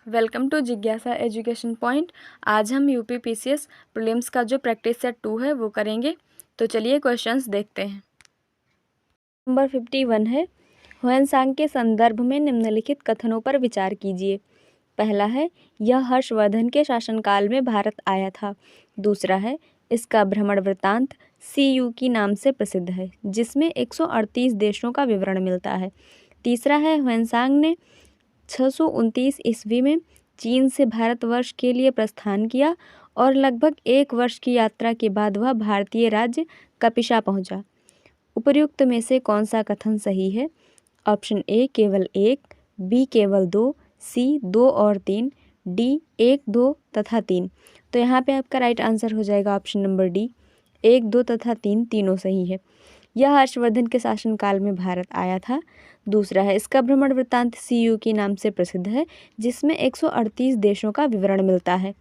Welcome to जिज्ञासा education point. आज हम यूपी पीसीएस प्रीलिम्स का जो प्रैक्टिस सेट 2 है वो करेंगे। तो चलिए क्वेश्चंस देखते हैं। नंबर 51 है, ह्वेनसांग के संदर्भ में निम्नलिखित कथनों पर विचार कीजिए। पहला है, यह हर्षवर्धन के शासनकाल में भारत आया था। दूसरा है, इसका भ्रमण वृत्तांत CU की नाम से प्रसिद्ध है, जिसमें 138 देशों का विवरण मिलता है। तीसरा है, ह्वेनसांग ने 629 ईस्वी में चीन से भारतवर्ष के लिए प्रस्थान किया और लगभग 1 वर्ष की यात्रा के बाद वह भारतीय राज्य कपिशा पहुंचा। उपर्युक्त में से कौन सा कथन सही है? ऑप्शन ए केवल 1, बी केवल 2, सी 2 और 3, डी 1, 2 तथा 3। तो यहाँ पे आपका राइट आंसर हो जाएगा ऑप्शन नंबर डी, 1, 2 तथा 3 तीनों सही है। यह हर्षवर्धन के शासनकाल में भारत आया था। दूसरा है, इसका भ्रमण वृत्तांत CU के नाम से प्रसिद्ध है, जिसमें 138 देशों का विवरण मिलता है।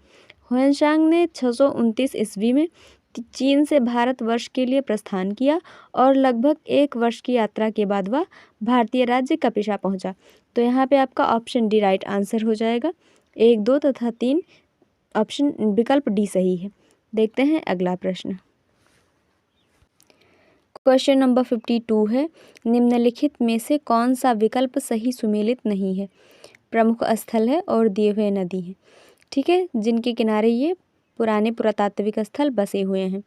ह्वेनसांग ने 629 ईस्वी में चीन से भारतवर्ष के लिए प्रस्थान किया और लगभग 1 वर्ष की यात्रा के बाद वह भारतीय राज्य कपिशा पहुंचा। तो यहाँ पे आपका ऑप्शन डी राइट आंसर हो जाएगा। 1, 2 तथा 3 ऑप्शन विकल्प डी सही है। देखते हैं अगला प्रश्न। क्वेश्चन नंबर 52 है, निम्नलिखित में से कौन सा विकल्प सही सुमेलित नहीं है? प्रमुख स्थल है और दिए हुए नदी है, ठीक है, जिनके किनारे ये पुराने पुरातात्विक स्थल बसे हुए हैं।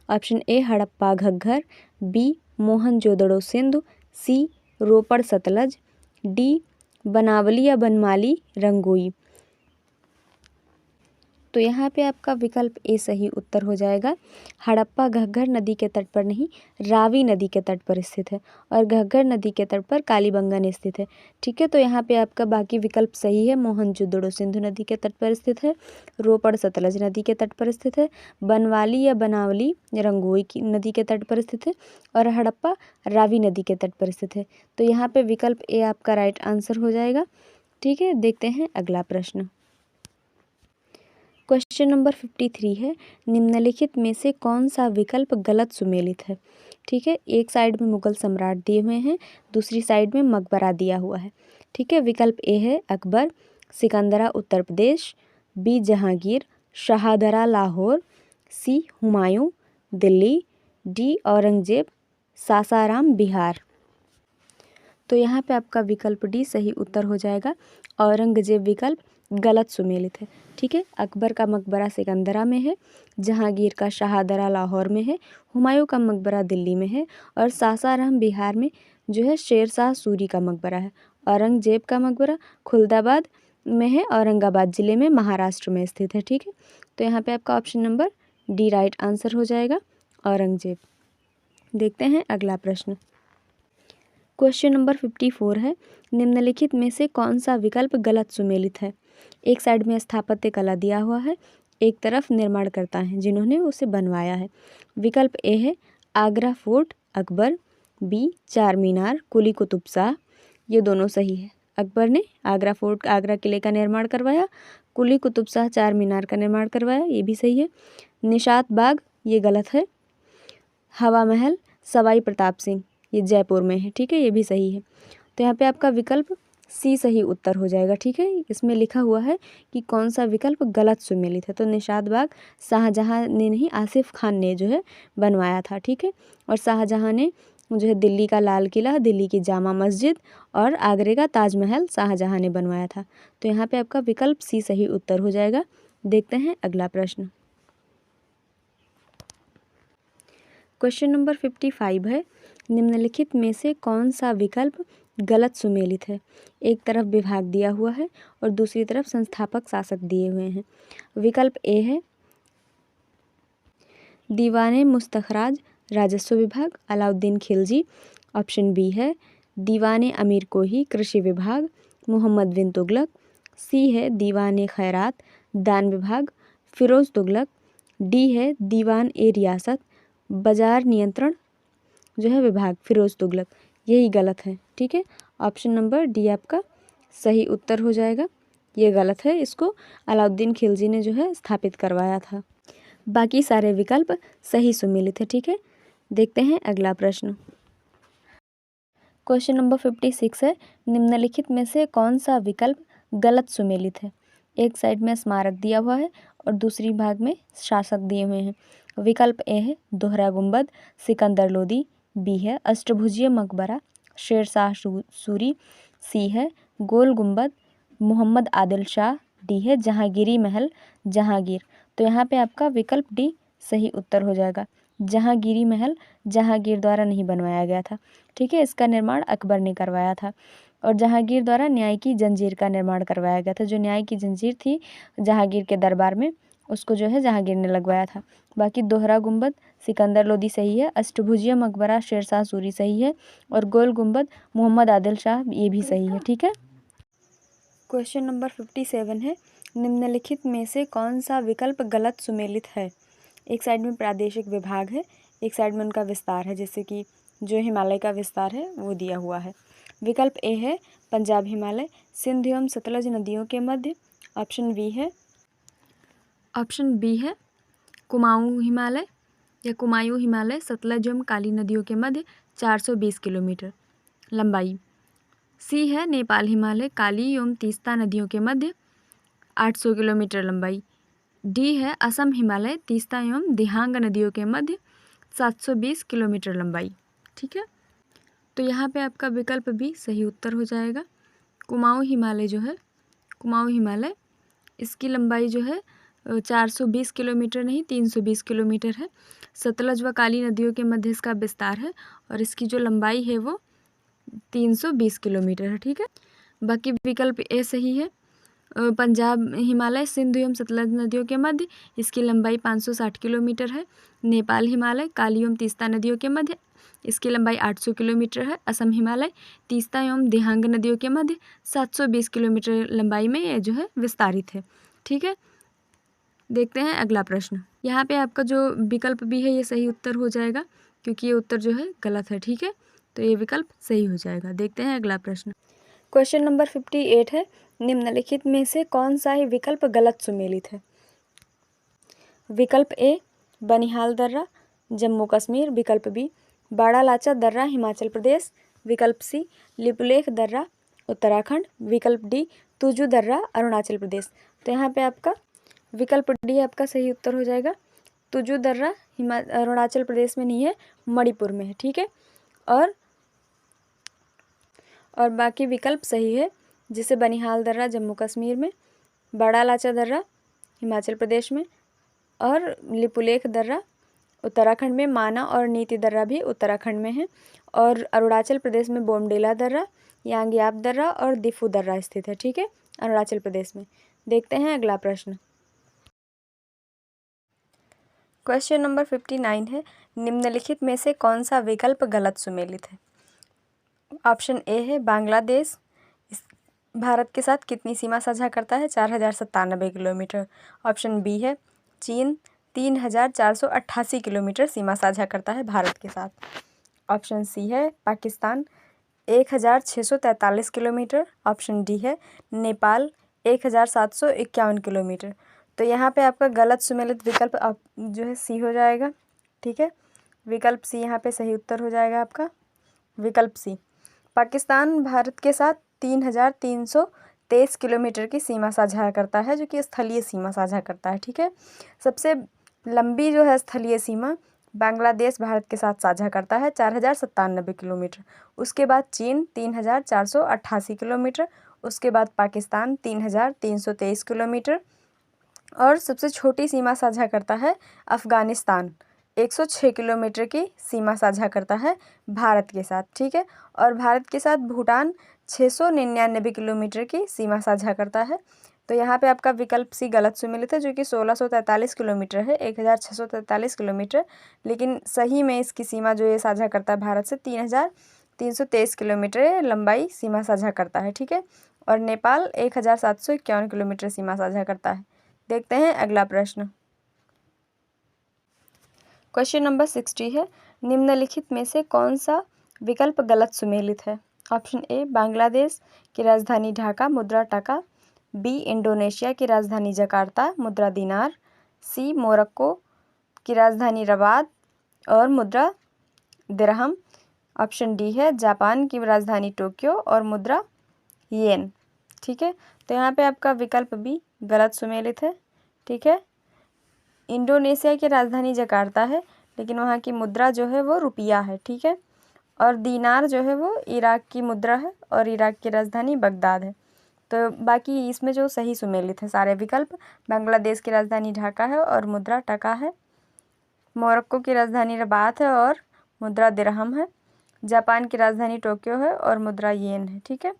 Option A Harappa Ghaggar, B Mohenjodaro Sindhu, C Ropar Sutlej, D Banawali या बनमाली रंगोई। तो यहाँ पे आपका विकल्प ए सही उत्तर हो जाएगा। हड़प्पा घग्गर नदी के तट पर नहीं, रावी नदी के तट पर स्थित है और घग्गर नदी के तट पर कालीबंगन स्थित है, ठीक है। तो यहाँ पे आपका बाकी विकल्प सही है। मोहनजोदड़ो सिंधु नदी के तट पर स्थित है, रोपड़ सतलज नदी के तट पर स्थित है, बनवाली या बनावली रंगोई की नदी के तट पर स्थित है और हड़प्पा रावी नदी के तट पर स्थित है। तो यहाँ पे विकल्प ए आपका राइट आंसर हो जाएगा, ठीक है। देखते हैं अगला प्रश्न। क्वेश्चन नंबर 53 है, निम्नलिखित में से कौन सा विकल्प गलत सुमेलित है? ठीक है, एक साइड में मुगल सम्राट दिए हुए हैं, दूसरी साइड में मकबरा दिया हुआ है, ठीक है। विकल्प ए है अकबर, सिकंदरा उत्तर प्रदेश, बी जहांगीर, शाहदरा लाहौर, सी हुमायूं दिल्ली, डी औरंगजेब सासाराम बिहार। तो यहाँ पे आपका विकल्प डी सही उत्तर हो जाएगा। औरंगजेब विकल्प गलत सुमेलित है, ठीक है। अकबर का मकबरा सिकंदरा में है, जहांगीर का शाहदरा लाहौर में है, हुमायूं का मकबरा दिल्ली में है और सासाराम बिहार में जो है शेरशाह सूरी का मकबरा है। औरंगजेब का मकबरा खुलदाबाद में है, औरंगाबाद जिले में महाराष्ट्र में स्थित है, ठीक है। तो यहाँ पे आपका option number D right answer हो जाएगा, औरंगजेब। देखते हैं अगला प्रश्न। क्वेश्चन नंबर 54 है, निम्नलिखित में से कौन सा विकल्प गलत सुमेलित है? एक साइड में स्थापत्य कला दिया हुआ है, एक तरफ निर्माणकर्ता हैं जिन्होंने उसे बनवाया है। विकल्प ए है आगरा फोर्ट अकबर, बी चार मीनार कुली कुतुब शाह। ये दोनों सही है। अकबर ने आगरा फोर्ट आगरा किले का निर्माण करवाया, कुली कुतुब शाह चार मीनार का निर्माण करवाया, ये भी सही है। निशात बाग ये गलत है। हवा महल सवाई प्रताप सिंह ये जयपुर में है, ठीक है, ये भी सही है। तो यहाँ पे आपका विकल्प सी सही उत्तर हो जाएगा, ठीक है। इसमें लिखा हुआ है कि कौन सा विकल्प गलत सुमेलित है। तो निशात बाग शाहजहां ने नहीं, आसिफ खान ने जो है बनवाया था, ठीक है। और शाहजहां ने जो है दिल्ली का लाल किला, दिल्ली की जामा मस्जिद और आगरे का ताजमहल शाहजहां ने बनवाया था। तो यहाँ पे आपका विकल्प सी सही उत्तर हो जाएगा। देखते हैं अगला प्रश्न। क्वेश्चन नंबर 55 है, निम्नलिखित में से कौन सा विकल्प गलत सुमेलित है? एक तरफ विभाग दिया हुआ है और दूसरी तरफ संस्थापक शासक दिए हुए हैं। विकल्प ए है दीवाने मुस्तखराज राजस्व विभाग अलाउद्दीन खिलजी। ऑप्शन बी है दीवाने अमीर कोही कृषि विभाग मोहम्मद बिन तुगलक। सी है दीवाने खैरात दान विभाग फिरोज तुगलक। डी है दीवान ए रियासत बाजार नियंत्रण जो है विभाग फिरोज तुगलक। यही गलत है, ठीक है। ऑप्शन नंबर डी आपका सही उत्तर हो जाएगा। ये गलत है, इसको अलाउद्दीन खिलजी ने जो है स्थापित करवाया था। बाकी सारे विकल्प सही सुमेलित है, ठीक है। देखते हैं अगला प्रश्न। क्वेश्चन नंबर 56 है, निम्नलिखित में से कौन सा विकल्प गलत सुमेलित है? एक साइड में स्मारक दिया हुआ है और दूसरी भाग में शासक दिए हुए हैं। विकल्प ए है दोहरा गुंबद, सिकंदर लोदी। बी है अष्टभुजीय मकबरा, शेरशाह सूरी। सी है गोल गुंबद, मोहम्मद आदिल शाह। डी है जहांगीरी महल, जहांगीर। तो यहाँ पे आपका विकल्प डी सही उत्तर हो जाएगा। जहांगीरी महल जहांगीर द्वारा नहीं बनवाया गया था, ठीक है। इसका निर्माण अकबर ने करवाया था और जहांगीर द्वारा न्याय की जंजीर का निर्माण करवाया गया था। जो न्याय की जंजीर थी जहांगीर के दरबार में, उसको जो है जहांगीर ने लगवाया था। बाकी दोहरा गुंबद सिकंदर लोदी सही है, अष्टभुजीय मकबरा शेरशाह सूरी सही है और गोल गुंबद मोहम्मद आदिल शाह ये भी सही है, ठीक है। क्वेश्चन नंबर 57 है, निम्नलिखित में से कौन सा विकल्प गलत सुमेलित है। एक साइड में प्रादेशिक विभाग है, एक साइड में उनका विस्तार है, जैसे कि जो हिमालय का विस्तार है वो दिया हुआ है। विकल्प ए है पंजाब हिमालय सिंध एवं सतलज नदियों के मध्य। ऑप्शन बी है कुमाऊं हिमालय या कुमायूं हिमालय सतलज एवं काली नदियों के मध्य 420 किलोमीटर लंबाई। सी है नेपाल हिमालय काली एवं तीस्ता नदियों के मध्य 800 किलोमीटर लंबाई। डी है असम हिमालय तीस्ता एवं दिहांग नदियों के मध्य 720 किलोमीटर लंबाई, ठीक है। तो यहाँ पे आपका विकल्प बी सही उत्तर हो जाएगा। कुमाऊं हिमालय जो है, कुमाऊं हिमालय इसकी लंबाई जो है 420 किलोमीटर नहीं 320 किलोमीटर है। सतलज व काली नदियों के मध्य इसका विस्तार है और इसकी जो लंबाई है वो 320 किलोमीटर है, ठीक है। बाकी विकल्प ए सही है। पंजाब हिमालय सिंधु एवं सतलज नदियों के मध्य इसकी लंबाई 560 किलोमीटर है। नेपाल हिमालय काली एवं तीस्ता नदियों के मध्य इसकी लंबाई 800 किलोमीटर है। असम हिमालय तीस्ता एवं दिहांग नदियों के मध्य 720 किलोमीटर लंबाई में यह जो है विस्तारित है, ठीक है। देखते हैं अगला प्रश्न। यहाँ पे आपका जो विकल्प भी है ये सही उत्तर हो जाएगा क्योंकि ये उत्तर जो है गलत है, ठीक है। तो ये विकल्प सही हो जाएगा। देखते हैं अगला प्रश्न। क्वेश्चन नंबर 58 है, निम्नलिखित में से कौन सा ही विकल्प गलत सुमेलित है। विकल्प ए बनिहाल दर्रा जम्मू कश्मीर। विकल्प बी बाड़ालाचा दर्रा हिमाचल प्रदेश। विकल्प सी लिपुलेख दर्रा उत्तराखंड। विकल्प डी तुजू दर्रा अरुणाचल प्रदेश। तो यहाँ पे आपका विकल्प डी आपका सही उत्तर हो जाएगा। तुजू दर्रा अरुणाचल प्रदेश में नहीं है, मणिपुर में है, ठीक है। और बाकी विकल्प सही है, जिसे बनिहाल दर्रा जम्मू कश्मीर में, बाड़ालाचा दर्रा हिमाचल प्रदेश में और लिपुलेख दर्रा उत्तराखंड में। माना और नीति दर्रा भी उत्तराखंड में है और अरुणाचल प्रदेश में बोमडिला दर्रा, यांग्याप दर्रा और दिफू दर्रा स्थित है, ठीक है, अरुणाचल प्रदेश में। देखते हैं अगला प्रश्न। क्वेश्चन नंबर 59 है, निम्नलिखित में से कौन सा विकल्प गलत सुमेलित है। ऑप्शन ए है बांग्लादेश भारत के साथ कितनी सीमा साझा करता है, 4097 किलोमीटर। ऑप्शन बी है चीन 3488 किलोमीटर सीमा साझा करता है भारत के साथ। ऑप्शन सी है पाकिस्तान 1643 किलोमीटर। ऑप्शन डी है नेपाल 1751 किलोमीटर। तो यहाँ पे आपका गलत सुमेलित विकल्प जो है सी हो जाएगा, ठीक है। विकल्प सी यहाँ पे सही उत्तर हो जाएगा आपका। विकल्प सी पाकिस्तान भारत के साथ 3323 किलोमीटर की सीमा साझा करता है, जो कि स्थलीय सीमा साझा करता है, ठीक है। सबसे लंबी जो है स्थलीय सीमा बांग्लादेश भारत के साथ साझा करता है 4097 किलोमीटर। उसके बाद चीन 3488 किलोमीटर। उसके बाद पाकिस्तान 3323 किलोमीटर और सबसे छोटी सीमा साझा करता है अफ़गानिस्तान 106 किलोमीटर की सीमा साझा करता है भारत के साथ, ठीक है। और भारत के साथ भूटान 699 किलोमीटर की सीमा साझा करता है। तो यहाँ पे आपका विकल्प सी गलत सुमेलित है, जो कि 1643 किलोमीटर है, 1643 किलोमीटर। लेकिन सही में इसकी सीमा जो ये साझा करता है भारत से 3323 किलोमीटर लंबाई सीमा साझा करता है, ठीक है। और नेपाल 1751 किलोमीटर सीमा साझा करता है। देखते हैं अगला प्रश्न। क्वेश्चन नंबर 60 है, निम्नलिखित में से कौन सा विकल्प गलत सुमेलित है। ऑप्शन ए बांग्लादेश की राजधानी ढाका मुद्रा टका। बी इंडोनेशिया की राजधानी जकार्ता मुद्रा दिनार। सी मोरक्को की राजधानी रबात और मुद्रा दिरहम। ऑप्शन डी है जापान की राजधानी टोक्यो और मुद्रा येन, ठीक है। तो यहाँ पे आपका विकल्प बी गलत सुमेलित है। ठीक है, इंडोनेशिया की राजधानी जकार्ता है, लेकिन वहाँ की मुद्रा जो है वो रुपया है। ठीक है, और दीनार जो है वो इराक की मुद्रा है और इराक की राजधानी बगदाद है। तो बाकी इसमें जो सही सुमेलित है सारे विकल्प, बांग्लादेश की राजधानी ढाका है और मुद्रा टका है। मोरक्को की राजधानी रबात है और मुद्रा दिरहम है। जापान की राजधानी टोक्यो है और मुद्रा येन है। ठीक है,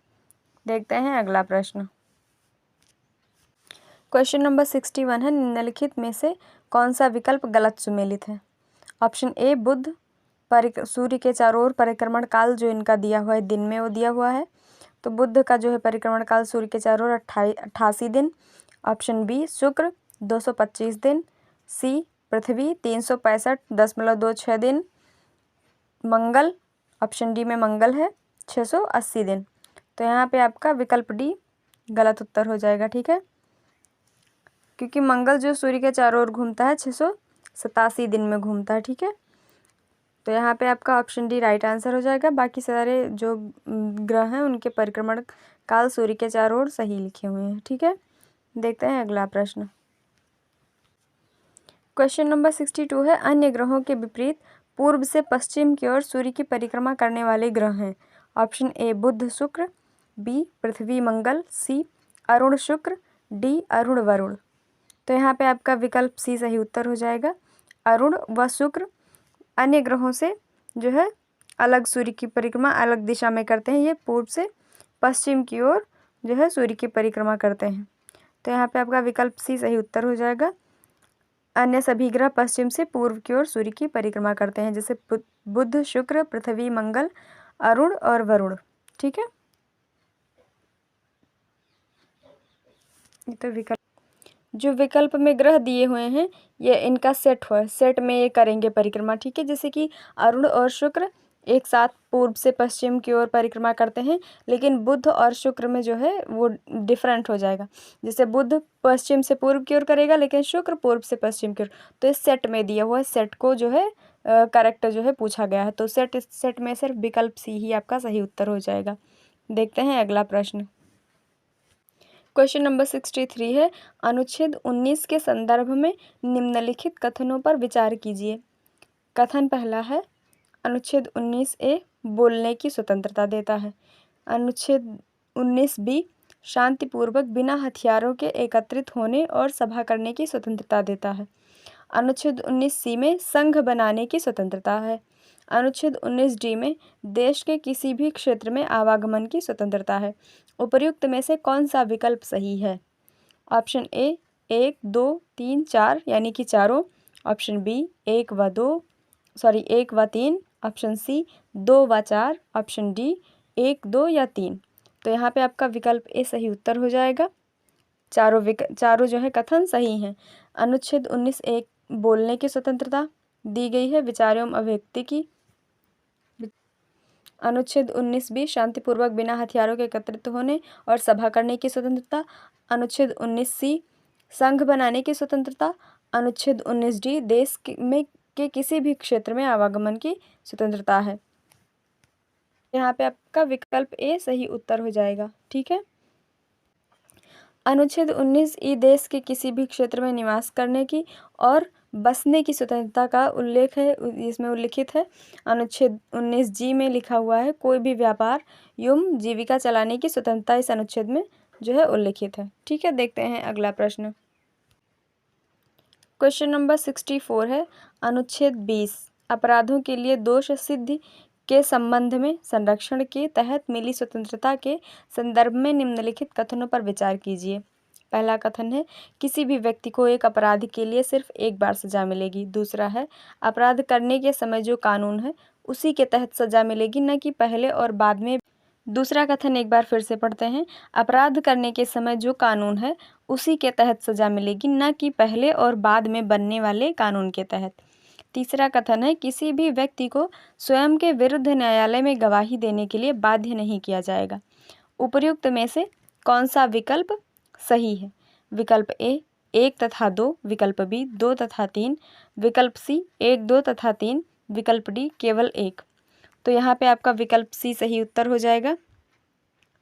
देखते हैं अगला प्रश्न। क्वेश्चन नंबर 61 है, निम्नलिखित में से कौन सा विकल्प गलत सुमेलित है? ऑप्शन ए बुध सूर्य के चारों ओर परिक्रमण काल जो इनका दिया हुआ है दिन में वो दिया हुआ है, तो बुध का जो है परिक्रमण काल सूर्य के चारों ओर 88 दिन। ऑप्शन बी शुक्र 225 दिन। सी पृथ्वी 365.26 दिन। मंगल, ऑप्शन डी में मंगल है 680 दिन। तो यहाँ पे आपका विकल्प डी गलत उत्तर हो जाएगा। ठीक है, क्योंकि मंगल जो सूर्य के चारों ओर घूमता है 687 दिन में घूमता है। ठीक है, तो यहाँ पे आपका ऑप्शन डी राइट आंसर हो जाएगा। बाकी सारे जो ग्रह हैं उनके परिक्रमण काल सूर्य के चारों ओर सही लिखे हुए हैं। ठीक है, देखते हैं अगला प्रश्न। क्वेश्चन नंबर 62 है, अन्य ग्रहों के विपरीत पूर्व से पश्चिम की ओर सूर्य की परिक्रमा करने वाले ग्रह हैं। ऑप्शन ए बुध शुक्र, बी पृथ्वी मंगल, सी अरुण शुक्र, डी अरुण वरुण। तो यहाँ पे आपका विकल्प सी सही उत्तर हो जाएगा। अरुण व शुक्र अन्य ग्रहों से जो है अलग सूर्य की परिक्रमा अलग दिशा में करते हैं। ये पूर्व से पश्चिम की ओर जो है सूर्य की परिक्रमा करते हैं। तो यहाँ पे आपका विकल्प सी सही उत्तर हो जाएगा। अन्य सभी ग्रह पश्चिम से पूर्व की ओर सूर्य की परिक्रमा करते हैं, जैसे बुध शुक्र पृथ्वी मंगल अरुण और वरुण। ठीक है, ये तो विकल्प जो विकल्प में ग्रह दिए हुए हैं ये इनका सेट है, सेट में ये करेंगे परिक्रमा। ठीक है, जैसे कि अरुण और शुक्र एक साथ पूर्व से पश्चिम की ओर परिक्रमा करते हैं, लेकिन बुध और शुक्र में जो है वो डिफरेंट हो जाएगा। जैसे बुध पश्चिम से पूर्व की ओर करेगा लेकिन शुक्र पूर्व से पश्चिम की ओर। तो इस सेट में दिया हुआ है, सेट को जो है करेक्ट जो है पूछा गया है। तो सेट में सिर्फ विकल्प सी ही आपका सही उत्तर हो जाएगा। देखते हैं अगला प्रश्न। क्वेश्चन नंबर 63 है, अनुच्छेद 19 के संदर्भ में निम्नलिखित कथनों पर विचार कीजिए। कथन पहला है, अनुच्छेद 19 ए बोलने की स्वतंत्रता देता है। अनुच्छेद 19 बी शांतिपूर्वक बिना हथियारों के एकत्रित होने और सभा करने की स्वतंत्रता देता है। अनुच्छेद 19 सी में संघ बनाने की स्वतंत्रता है। अनुच्छेद 19 डी में देश के किसी भी क्षेत्र में आवागमन की स्वतंत्रता है। उपर्युक्त में से कौन सा विकल्प सही है? ऑप्शन ए 1, 2, 3, 4 यानी कि चारों। ऑप्शन बी 1 व 3। ऑप्शन सी 2 व 4। ऑप्शन डी 1, 2 या 3। तो यहाँ पे आपका विकल्प ए सही उत्तर हो जाएगा। चारों जो है कथन सही हैं। अनुच्छेद 19 एक बोलने की स्वतंत्रता दी गई है, विचार एवं अभिव्यक्ति की। अनुच्छेद 19 बी शांतिपूर्वक बिना हथियारों के एकत्रित होने और सभा करने की स्वतंत्रता। अनुच्छेद 19 सी संघ बनाने की स्वतंत्रता। अनुच्छेद 19 डी देश के किसी भी क्षेत्र में आवागमन की स्वतंत्रता है। यहाँ पे आपका विकल्प ए सही उत्तर हो जाएगा। ठीक है, अनुच्छेद 19 ई देश के किसी भी क्षेत्र में निवास करने की और बसने की स्वतंत्रता का उल्लेख है, इसमें उल्लिखित है। अनुच्छेद 19 जी में लिखा हुआ है, कोई भी व्यापार एवं जीविका चलाने की स्वतंत्रता इस अनुच्छेद में जो है उल्लिखित है। ठीक है, देखते हैं अगला प्रश्न। क्वेश्चन नंबर 64 है, अनुच्छेद 20 अपराधों के लिए दोष सिद्धि के संबंध में संरक्षण के तहत मिली स्वतंत्रता के संदर्भ में निम्नलिखित कथनों पर विचार कीजिए। पहला कथन है, किसी भी व्यक्ति को एक अपराध के लिए सिर्फ एक बार सजा मिलेगी। दूसरा है, अपराध करने के समय जो कानून है उसी के तहत सजा मिलेगी, न कि पहले और बाद में। दूसरा कथन एक बार फिर से पढ़ते हैं, अपराध करने के समय जो कानून है उसी के तहत सजा मिलेगी, न कि पहले और बाद में बनने वाले कानून के तहत। तीसरा कथन है, किसी भी व्यक्ति को स्वयं के विरुद्ध न्यायालय में गवाही देने के लिए बाध्य नहीं किया जाएगा। उपर्युक्त में से कौन सा विकल्प सही है? विकल्प ए 1 तथा 2, विकल्प बी 2 तथा 3, विकल्प सी 1, 2 तथा 3, विकल्प डी केवल 1। तो यहाँ पे आपका विकल्प सी सही उत्तर हो जाएगा।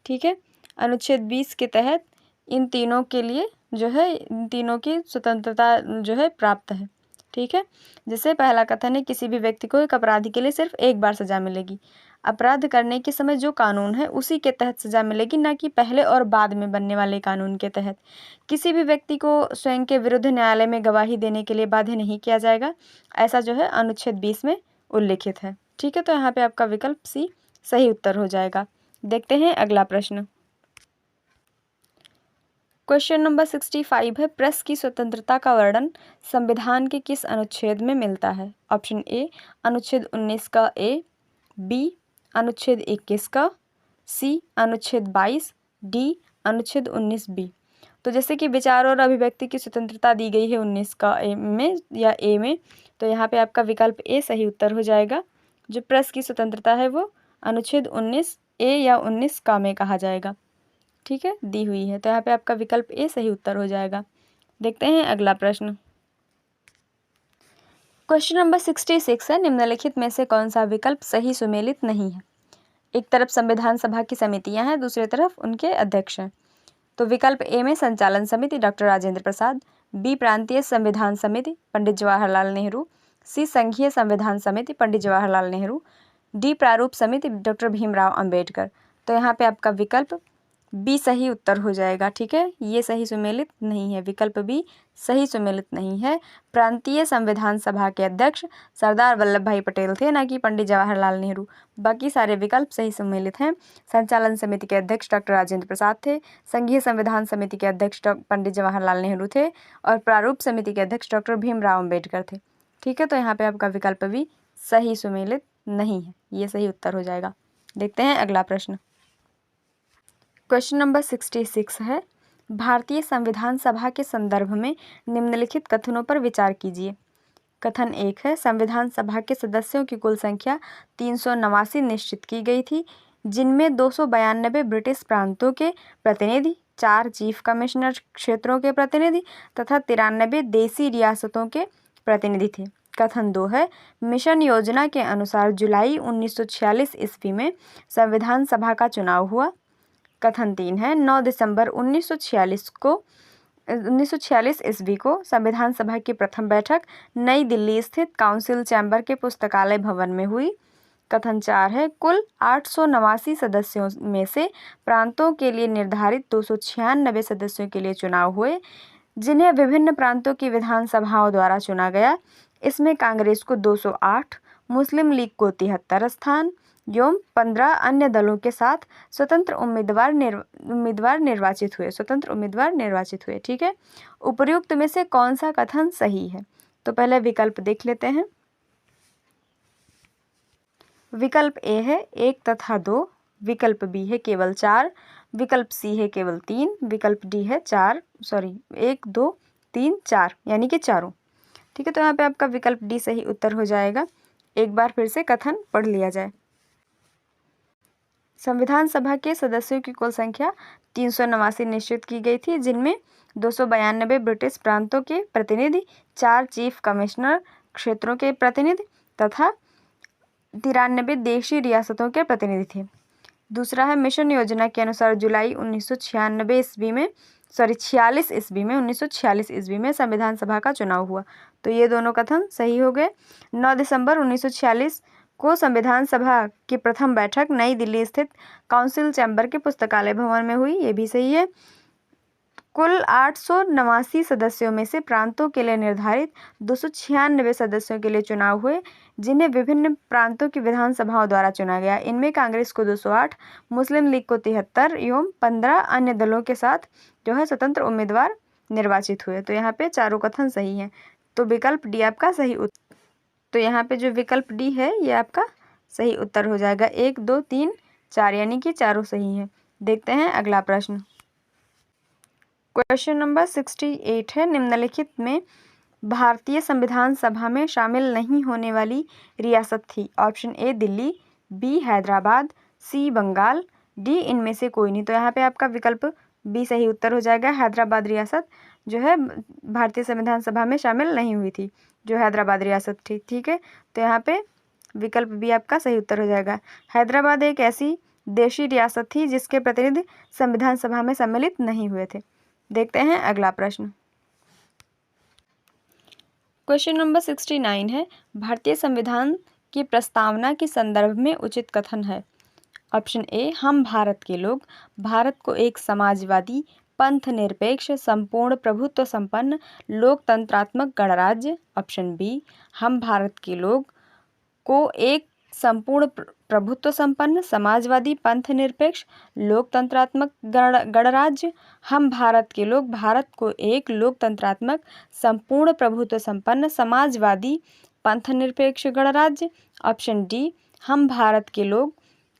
ठीक है, अनुच्छेद 20 के तहत इन तीनों के लिए जो है इन तीनों की स्वतंत्रता जो है प्राप्त है। ठीक है, जैसे पहला कथन है किसी भी व्यक्ति को एक अपराधी के लिए सिर्फ एक बार सजा मिलेगी। अपराध करने के समय जो कानून है उसी के तहत सजा मिलेगी, ना कि पहले और बाद में बनने वाले कानून के तहत। किसी भी व्यक्ति को स्वयं के विरुद्ध न्यायालय में गवाही देने के लिए बाध्य नहीं किया जाएगा, ऐसा जो है अनुच्छेद 20 में उल्लिखित है। ठीक है, तो यहाँ पे आपका विकल्प सी सही उत्तर हो जाएगा। देखते हैं अगला प्रश्न। क्वेश्चन नंबर 65 है, प्रेस की स्वतंत्रता का वर्णन संविधान के किस अनुच्छेद में मिलता है? ऑप्शन ए अनुच्छेद 19 का ए, बी अनुच्छेद 21 का, सी अनुच्छेद 22, डी अनुच्छेद 19 बी। तो जैसे कि विचार और अभिव्यक्ति की स्वतंत्रता दी गई है 19 का ए में या ए में, तो यहाँ पे आपका विकल्प ए सही उत्तर हो जाएगा। जो प्रेस की स्वतंत्रता है वो अनुच्छेद 19 ए या 19 का में कहा जाएगा। ठीक है, दी हुई है, तो यहाँ पे आपका विकल्प ए सही उत्तर हो जाएगा। देखते हैं अगला प्रश्न। क्वेश्चन नंबर 66 है, निम्नलिखित में से कौन सा विकल्प सही सुमेलित नहीं है? एक तरफ संविधान सभा की समितियां हैं, दूसरी तरफ उनके अध्यक्ष हैं। तो विकल्प ए में संचालन समिति डॉक्टर राजेंद्र प्रसाद, बी प्रांतीय संविधान समिति पंडित जवाहरलाल नेहरू, सी संघीय संविधान समिति पंडित जवाहरलाल नेहरू, डी प्रारूप समिति डॉक्टर भीमराव अंबेडकर। तो यहाँ पे आपका विकल्प बी सही उत्तर हो जाएगा। ठीक है, ये सही सुमेलित नहीं है, विकल्प बी सही सुमेलित नहीं है। प्रांतीय संविधान सभा के अध्यक्ष सरदार वल्लभ भाई पटेल थे, ना कि पंडित जवाहरलाल नेहरू। बाकी सारे विकल्प सही सुमेलित हैं। संचालन समिति के अध्यक्ष डॉक्टर राजेंद्र प्रसाद थे, संघीय संविधान समिति के अध्यक्ष पंडित जवाहरलाल नेहरू थे और प्रारूप समिति के अध्यक्ष डॉक्टर भीमराव अंबेडकर थे। ठीक है, तो यहाँ पे आपका विकल्प भी सही सुमेलित नहीं है, ये सही उत्तर हो जाएगा। देखते हैं अगला प्रश्न। क्वेश्चन नंबर 66 है, भारतीय संविधान सभा के संदर्भ में निम्नलिखित कथनों पर विचार कीजिए। कथन 1 है, संविधान सभा के सदस्यों की कुल संख्या 389 निश्चित की गई थी, जिनमें 292 ब्रिटिश प्रांतों के प्रतिनिधि, 4 चीफ कमिश्नर क्षेत्रों के प्रतिनिधि तथा 93 देसी रियासतों के प्रतिनिधि थे। कथन 2 है, मिशन योजना के अनुसार जुलाई 1946 ईस्वी में संविधान सभा का चुनाव हुआ। कथन 3 है, 9 दिसंबर 1946 ईस्वी को संविधान सभा की प्रथम बैठक नई दिल्ली स्थित काउंसिल चैम्बर के पुस्तकालय भवन में हुई। कथन 4 है, कुल 889 सदस्यों में से प्रांतों के लिए निर्धारित 296 सदस्यों के लिए चुनाव हुए, जिन्हें विभिन्न प्रांतों की विधानसभाओं द्वारा चुना गया। इसमें कांग्रेस को 208, मुस्लिम लीग को 73 स्थान एवं 15 अन्य दलों के साथ स्वतंत्र उम्मीदवार निर्वाचित हुए। ठीक है, उपर्युक्त में से कौन सा कथन सही है? तो पहले विकल्प देख लेते हैं। विकल्प ए है 1 तथा 2, विकल्प बी है केवल 4, विकल्प सी है केवल 3, विकल्प डी है 1 2 3 4 यानी कि चारों। ठीक है, तो यहाँ पे आपका विकल्प डी सही उत्तर हो जाएगा। एक बार फिर से कथन पढ़ लिया जाए। संविधान सभा के सदस्यों की कुल संख्या 389 निश्चित की गई थी, जिनमें 292 ब्रिटिश प्रांतों के प्रतिनिधि, 4 चीफ कमिश्नर क्षेत्रों के प्रतिनिधि तथा 93 देशी रियासतों के प्रतिनिधि थे। दूसरा है, मिशन योजना के अनुसार जुलाई 1946 ईस्वी में संविधान सभा का चुनाव हुआ। तो ये दोनों कथन सही हो गए। 9 दिसंबर 1946 को संविधान सभा की प्रथम बैठक नई दिल्ली स्थित काउंसिल चैम्बर के पुस्तकालय भवन में हुई, ये भी सही है। कुल 889 सदस्यों में से प्रांतों के लिए निर्धारित 296 सदस्यों के लिए चुनाव हुए, जिन्हें विभिन्न प्रांतों की विधानसभाओं द्वारा चुना गया। इनमें कांग्रेस को 208, मुस्लिम लीग को 73 एवं 15 अन्य दलों के साथ जो है स्वतंत्र उम्मीदवार निर्वाचित हुए। तो यहाँ पे चारों कथन सही हैं, तो विकल्प डी आपका सही उत्तर। तो यहाँ पे जो विकल्प डी है ये आपका सही उत्तर हो जाएगा। 1 2 3 4 यानी कि चारों सही हैं। देखते हैं अगला प्रश्न। क्वेश्चन नंबर 68 है, निम्नलिखित में भारतीय संविधान सभा में शामिल नहीं होने वाली रियासत थी। Option A Delhi, B Hyderabad, C Bengal, D इनमें से कोई नहीं। तो यहाँ पे आपका विकल्प बी सही उत्तर हो जाएगा। हैदराबाद रियासत जो है भारतीय संविधान सभा में शामिल नहीं हुई थी, जो हैदराबाद रियासत थी। ठीक है, तो यहाँ पे विकल्प बी आपका सही उत्तर हो जाएगा। हैदराबाद एक ऐसी देशी रियासत थी जिसके प्रतिनिधि संविधान सभा में सम्मिलित नहीं हुए थे। देखते हैं अगला प्रश्न। क्वेश्चन नंबर 69 है, भारतीय संविधान की प्रस्तावना के संदर्भ में उचित कथन है। ऑप्शन ए, हम भारत के लोग भारत को एक समाजवादी, पंथ निरपेक्ष, संपूर्ण प्रभुत्व संपन्न, लोकतंत्रात्मक गणराज्य। ऑप्शन बी, हम भारत के लोग को एक संपूर्ण प्रभुत्व संपन्न, समाजवादी, पंथ निरपेक्ष, लोकतंत्रात्मक गणराज्य। हम भारत के लोग भारत को एक लोकतंत्रात्मक, संपूर्ण प्रभुत्व संपन्न, समाजवादी, पंथ निरपेक्ष गणराज्य। ऑप्शन डी, हम भारत के लोग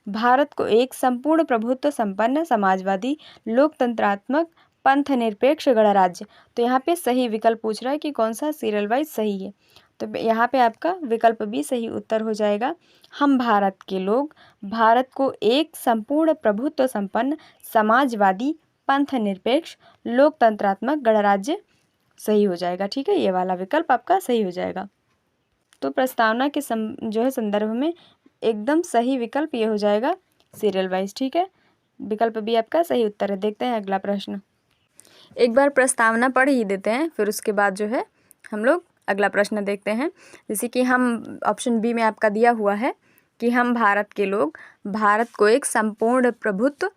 भारत को एक संपूर्ण प्रभुत्व संपन्न, समाजवादी, लोकतंत्रात्मक, पंथ निरपेक्ष गणराज्य। तो यहाँ पे सही विकल्प पूछ रहा है कि कौन सा सीरियल वाइज सही है। तो यहाँ पे आपका विकल्प बी सही उत्तर हो जाएगा। हम भारत के लोग भारत को एक संपूर्ण प्रभुत्व संपन्न, समाजवादी, पंथ निरपेक्ष, लोकतंत्रात्मक गणराज्य सही हो जाएगा। ठीक है, ये वाला विकल्प आपका सही हो जाएगा। तो प्रस्तावना के जो है संदर्भ में एकदम सही विकल्प ये हो जाएगा सीरियल वाइज। ठीक है, विकल्प बी आपका सही उत्तर है। देखते हैं अगला प्रश्न। एक बार प्रस्तावना पढ़ ही देते हैं, फिर उसके बाद जो है हम लोग अगला प्रश्न देखते हैं। जैसे कि हम ऑप्शन बी में आपका दिया हुआ है कि हम भारत के लोग भारत को एक संपूर्ण प्रभुत्व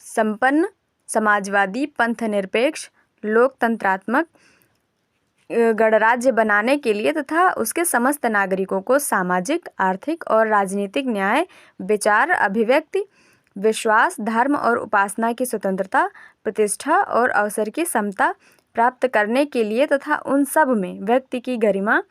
संपन्न, समाजवादी, पंथ निरपेक्ष, लोकतंत्रात्मक गणराज्य बनाने के लिए तथा उसके समस्त नागरिकों को सामाजिक, आर्थिक और राजनीतिक न्याय, विचार, अभिव्यक्ति, विश्वास, धर्म और उपासना की स्वतंत्रता, प्रतिष्ठा और अवसर की समता प्राप्त करने के लिए तथा उन सब में व्यक्ति की गरिमा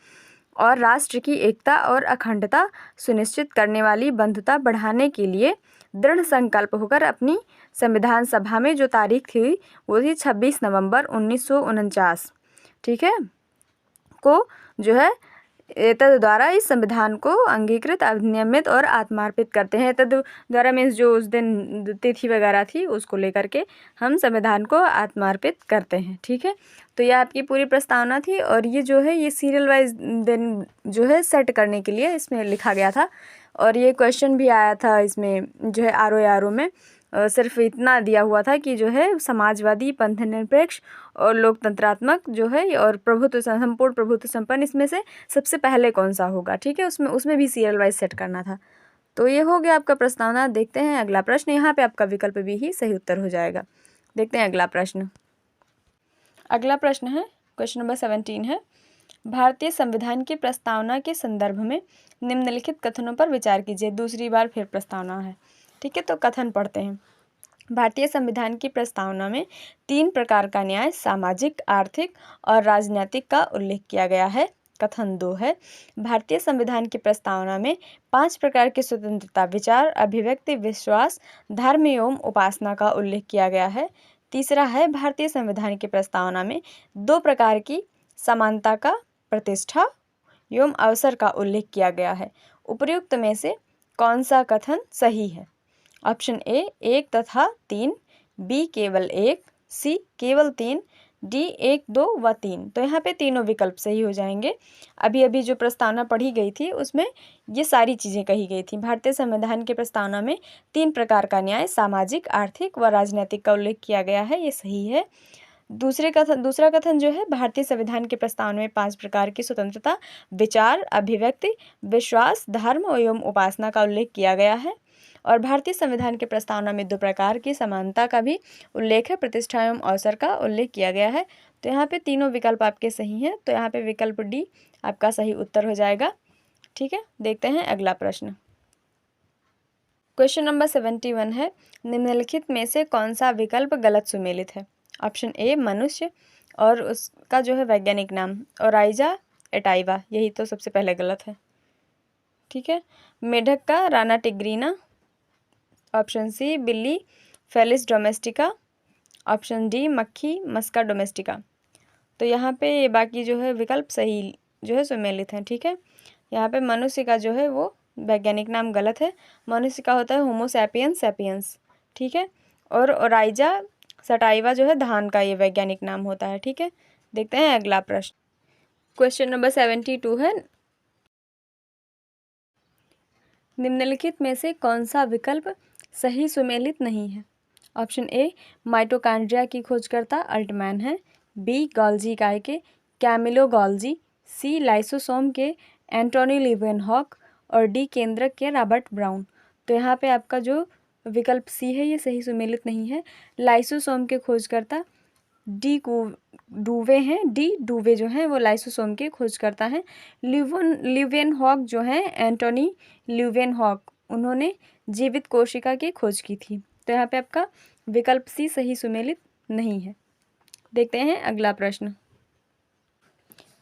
और राष्ट्र की एकता और अखंडता सुनिश्चित करने वाली बंधुता बढ़ाने के लिए दृढ़ संकल्प होकर अपनी संविधान सभा में जो तारीख थी वो थी 26 नवंबर 1949, ठीक है, को जो है तद द्वारा इस संविधान को अंगीकृत, अधिनियमित और आत्मार्पित करते हैं। तद द्वारा मीन्स जो उस दिन तिथि वगैरह थी उसको लेकर के हम संविधान को आत्मार्पित करते हैं। ठीक है, तो यह आपकी पूरी प्रस्तावना थी और ये जो है ये सीरियल वाइज दिन जो है सेट करने के लिए इसमें लिखा गया था। और ये क्वेश्चन भी आया था इसमें जो है आर में सिर्फ इतना दिया हुआ था कि जो है समाजवादी, पंथ निरपेक्ष और लोकतंत्रात्मक जो है और प्रभुत्व संपूर्ण प्रभुत्व संपन्न इसमें से सबसे पहले कौन सा होगा। ठीक है, उसमें भी सीरियल वाइज सेट करना था। तो ये हो गया आपका प्रस्तावना। देखते हैं अगला प्रश्न। यहाँ पे आपका विकल्प भी ही सही उत्तर हो जाएगा। देखते हैं अगला प्रश्न। अगला प्रश्न है क्वेश्चन नंबर 17 है, भारतीय संविधान की प्रस्तावना के संदर्भ में निम्नलिखित कथनों पर विचार कीजिए। दूसरी बार फिर प्रस्तावना है। ठीक है, तो कथन पढ़ते हैं। भारतीय संविधान की प्रस्तावना में 3 प्रकार का न्याय, सामाजिक, आर्थिक और राजनीतिक का उल्लेख किया गया है। कथन 2 है, भारतीय संविधान की प्रस्तावना में 5 प्रकार की स्वतंत्रता, विचार, अभिव्यक्ति, विश्वास, धर्म एवं उपासना का उल्लेख किया गया है। तीसरा है, भारतीय संविधान की प्रस्तावना में 2 प्रकार की समानता का, प्रतिष्ठा एवं अवसर का उल्लेख किया गया है। उपर्युक्त में से कौन सा कथन सही है। ऑप्शन ए 1 तथा 3, बी केवल 1, सी केवल 3, डी 1, 2 व 3। तो यहाँ पे तीनों विकल्प सही हो जाएंगे। अभी जो प्रस्तावना पढ़ी गई थी उसमें ये सारी चीज़ें कही गई थी। भारतीय संविधान की प्रस्तावना में 3 प्रकार का न्याय, सामाजिक, आर्थिक व राजनीतिक का उल्लेख किया गया है, ये सही है। दूसरा कथन जो है, भारतीय संविधान के प्रस्तावना में 5 प्रकार की स्वतंत्रता, विचार, अभिव्यक्ति, विश्वास, धर्म एवं उपासना का उल्लेख किया गया है। और भारतीय संविधान के प्रस्तावना में 2 प्रकार की समानता का भी उल्लेख है, प्रतिष्ठा एवं अवसर का उल्लेख किया गया है। तो यहाँ पे तीनों विकल्प आपके सही हैं। तो यहाँ पे विकल्प डी आपका सही उत्तर हो जाएगा। ठीक है, देखते हैं अगला प्रश्न। क्वेश्चन नंबर 71 है, निम्नलिखित में से कौन सा विकल्प गलत सुमेलित है। ऑप्शन ए मनुष्य और उसका जो है वैज्ञानिक नाम ओराइजा एटाइवा, यही तो सबसे पहले गलत है। ठीक है, मेढक का राना टिग्रीना। ऑप्शन सी बिल्ली फेलिस डोमेस्टिका। ऑप्शन डी मक्खी मस्का डोमेस्टिका। तो यहाँ पे ये बाकी जो है विकल्प सही जो है सुमेलित हैं। ठीक है, यहाँ पे मनुष्य का जो है वो वैज्ञानिक नाम गलत है। मनुष्य का होता है होमो सैपियंस सैपियंस। ठीक है, और ओराइजा सटाइवा जो है धान का ये वैज्ञानिक नाम होता है। ठीक है, देखते हैं अगला प्रश्न। क्वेश्चन नंबर 72 है, निम्नलिखित में से कौन सा विकल्प सही सुमेलित नहीं है। ऑप्शन ए माइटोकॉन्ड्रिया की खोजकर्ता अल्टमैन है, बी गोल्जी इकाई के कैमिलो गोल्जी, सी लाइसोसोम के एंटोनी लीवेनहॉक और डी केंद्रक के रॉबर्ट ब्राउन। तो यहाँ पे आपका जो विकल्प सी है ये सही सुमेलित नहीं है। लाइसोसोम के खोजकर्ता डूवे हैं, डी डूवे जो हैं वो लाइसोसोम के खोजकर्ता हैं। लीवेनहॉक जो हैं एंटोनी लीवेनहॉक, उन्होंने जीवित कोशिका की खोज की थी। तो यहाँ पे आपका विकल्प सी सही सुमेलित नहीं है। देखते हैं अगला प्रश्न।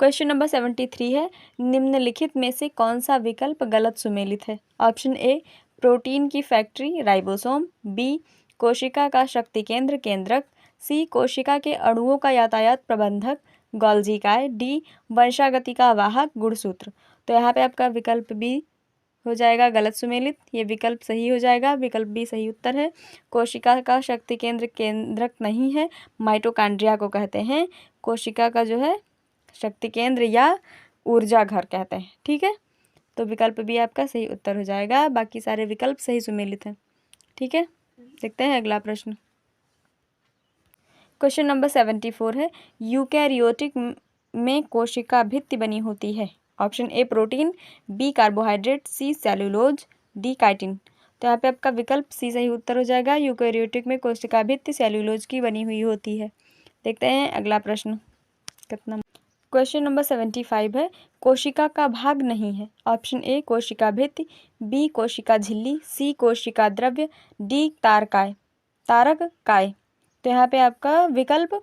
क्वेश्चन नंबर 73 है, निम्नलिखित में से कौन सा विकल्प गलत सुमेलित है? ऑप्शन ए प्रोटीन की फैक्ट्री राइबोसोम, बी कोशिका का शक्ति केंद्र केंद्रक, सी कोशिका के अणुओं का यातायात प्रबंधक गोल्जी इकाई, डी वंशागति का वाहक गुणसूत्र। तो यहाँ पे आपका विकल्प बी हो जाएगा गलत सुमेलित, ये विकल्प सही हो जाएगा। विकल्प बी सही उत्तर है। कोशिका का शक्ति केंद्र केंद्रक नहीं है, माइटोकॉन्ड्रिया को कहते हैं कोशिका का जो है शक्ति केंद्र या ऊर्जा घर कहते हैं। ठीक है, तो विकल्प बी आपका सही उत्तर हो जाएगा। बाकी सारे विकल्प सही सुमेलित हैं। ठीक है, देखते हैं अगला प्रश्न। क्वेश्चन नंबर 74 है, यूकैरियोटिक में कोशिका भित्ति बनी होती है। Option A protein, B carbohydrate, C cellulose, D chitin. तो यहाँ पे आपका विकल्प सी सही उत्तर हो जाएगा। यूकैरियोटिक में कोशिका भित्ति सेलुलोज की बनी हुई होती है। देखते हैं अगला प्रश्न कितना। क्वेश्चन नंबर 75 है, कोशिका का भाग नहीं है। ऑप्शन ए कोशिका भित्ति, बी कोशिका झिल्ली, सी कोशिका द्रव्य, डी तारक काय। तो यहाँ पे आपका विकल्प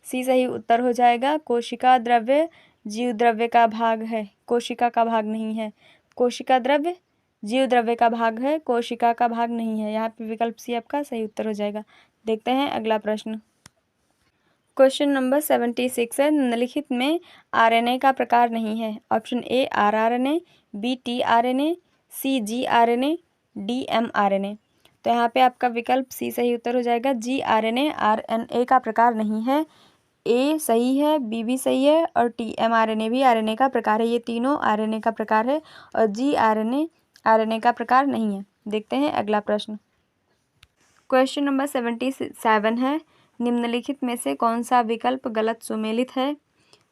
सी सही उत्तर हो जाएगा। कोशिका द्रव्य जीव द्रव्य का भाग है, कोशिका का भाग नहीं है। कोशिका द्रव्य जीव द्रव्य का भाग है, कोशिका का भाग नहीं है। यहाँ पे विकल्प सी आपका सही उत्तर हो जाएगा। देखते हैं अगला प्रश्न। क्वेश्चन नंबर 76 है, निम्नलिखित में आरएनए का प्रकार नहीं है। Option A rRNA, B tRNA, C gRNA, D mRNA. तो यहाँ पे आपका विकल्प सी सही उत्तर हो जाएगा। जीआरएनए आरएनए का प्रकार नहीं है। ए सही है, बी भी सही है और टीएमआरएनए भी आरएनए का प्रकार है। ये तीनों आरएनए का प्रकार है और जीआरएनए आरएनए का प्रकार नहीं है। देखते हैं अगला प्रश्न। क्वेश्चन नंबर 77 है, निम्नलिखित में से कौन सा विकल्प गलत सुमेलित है?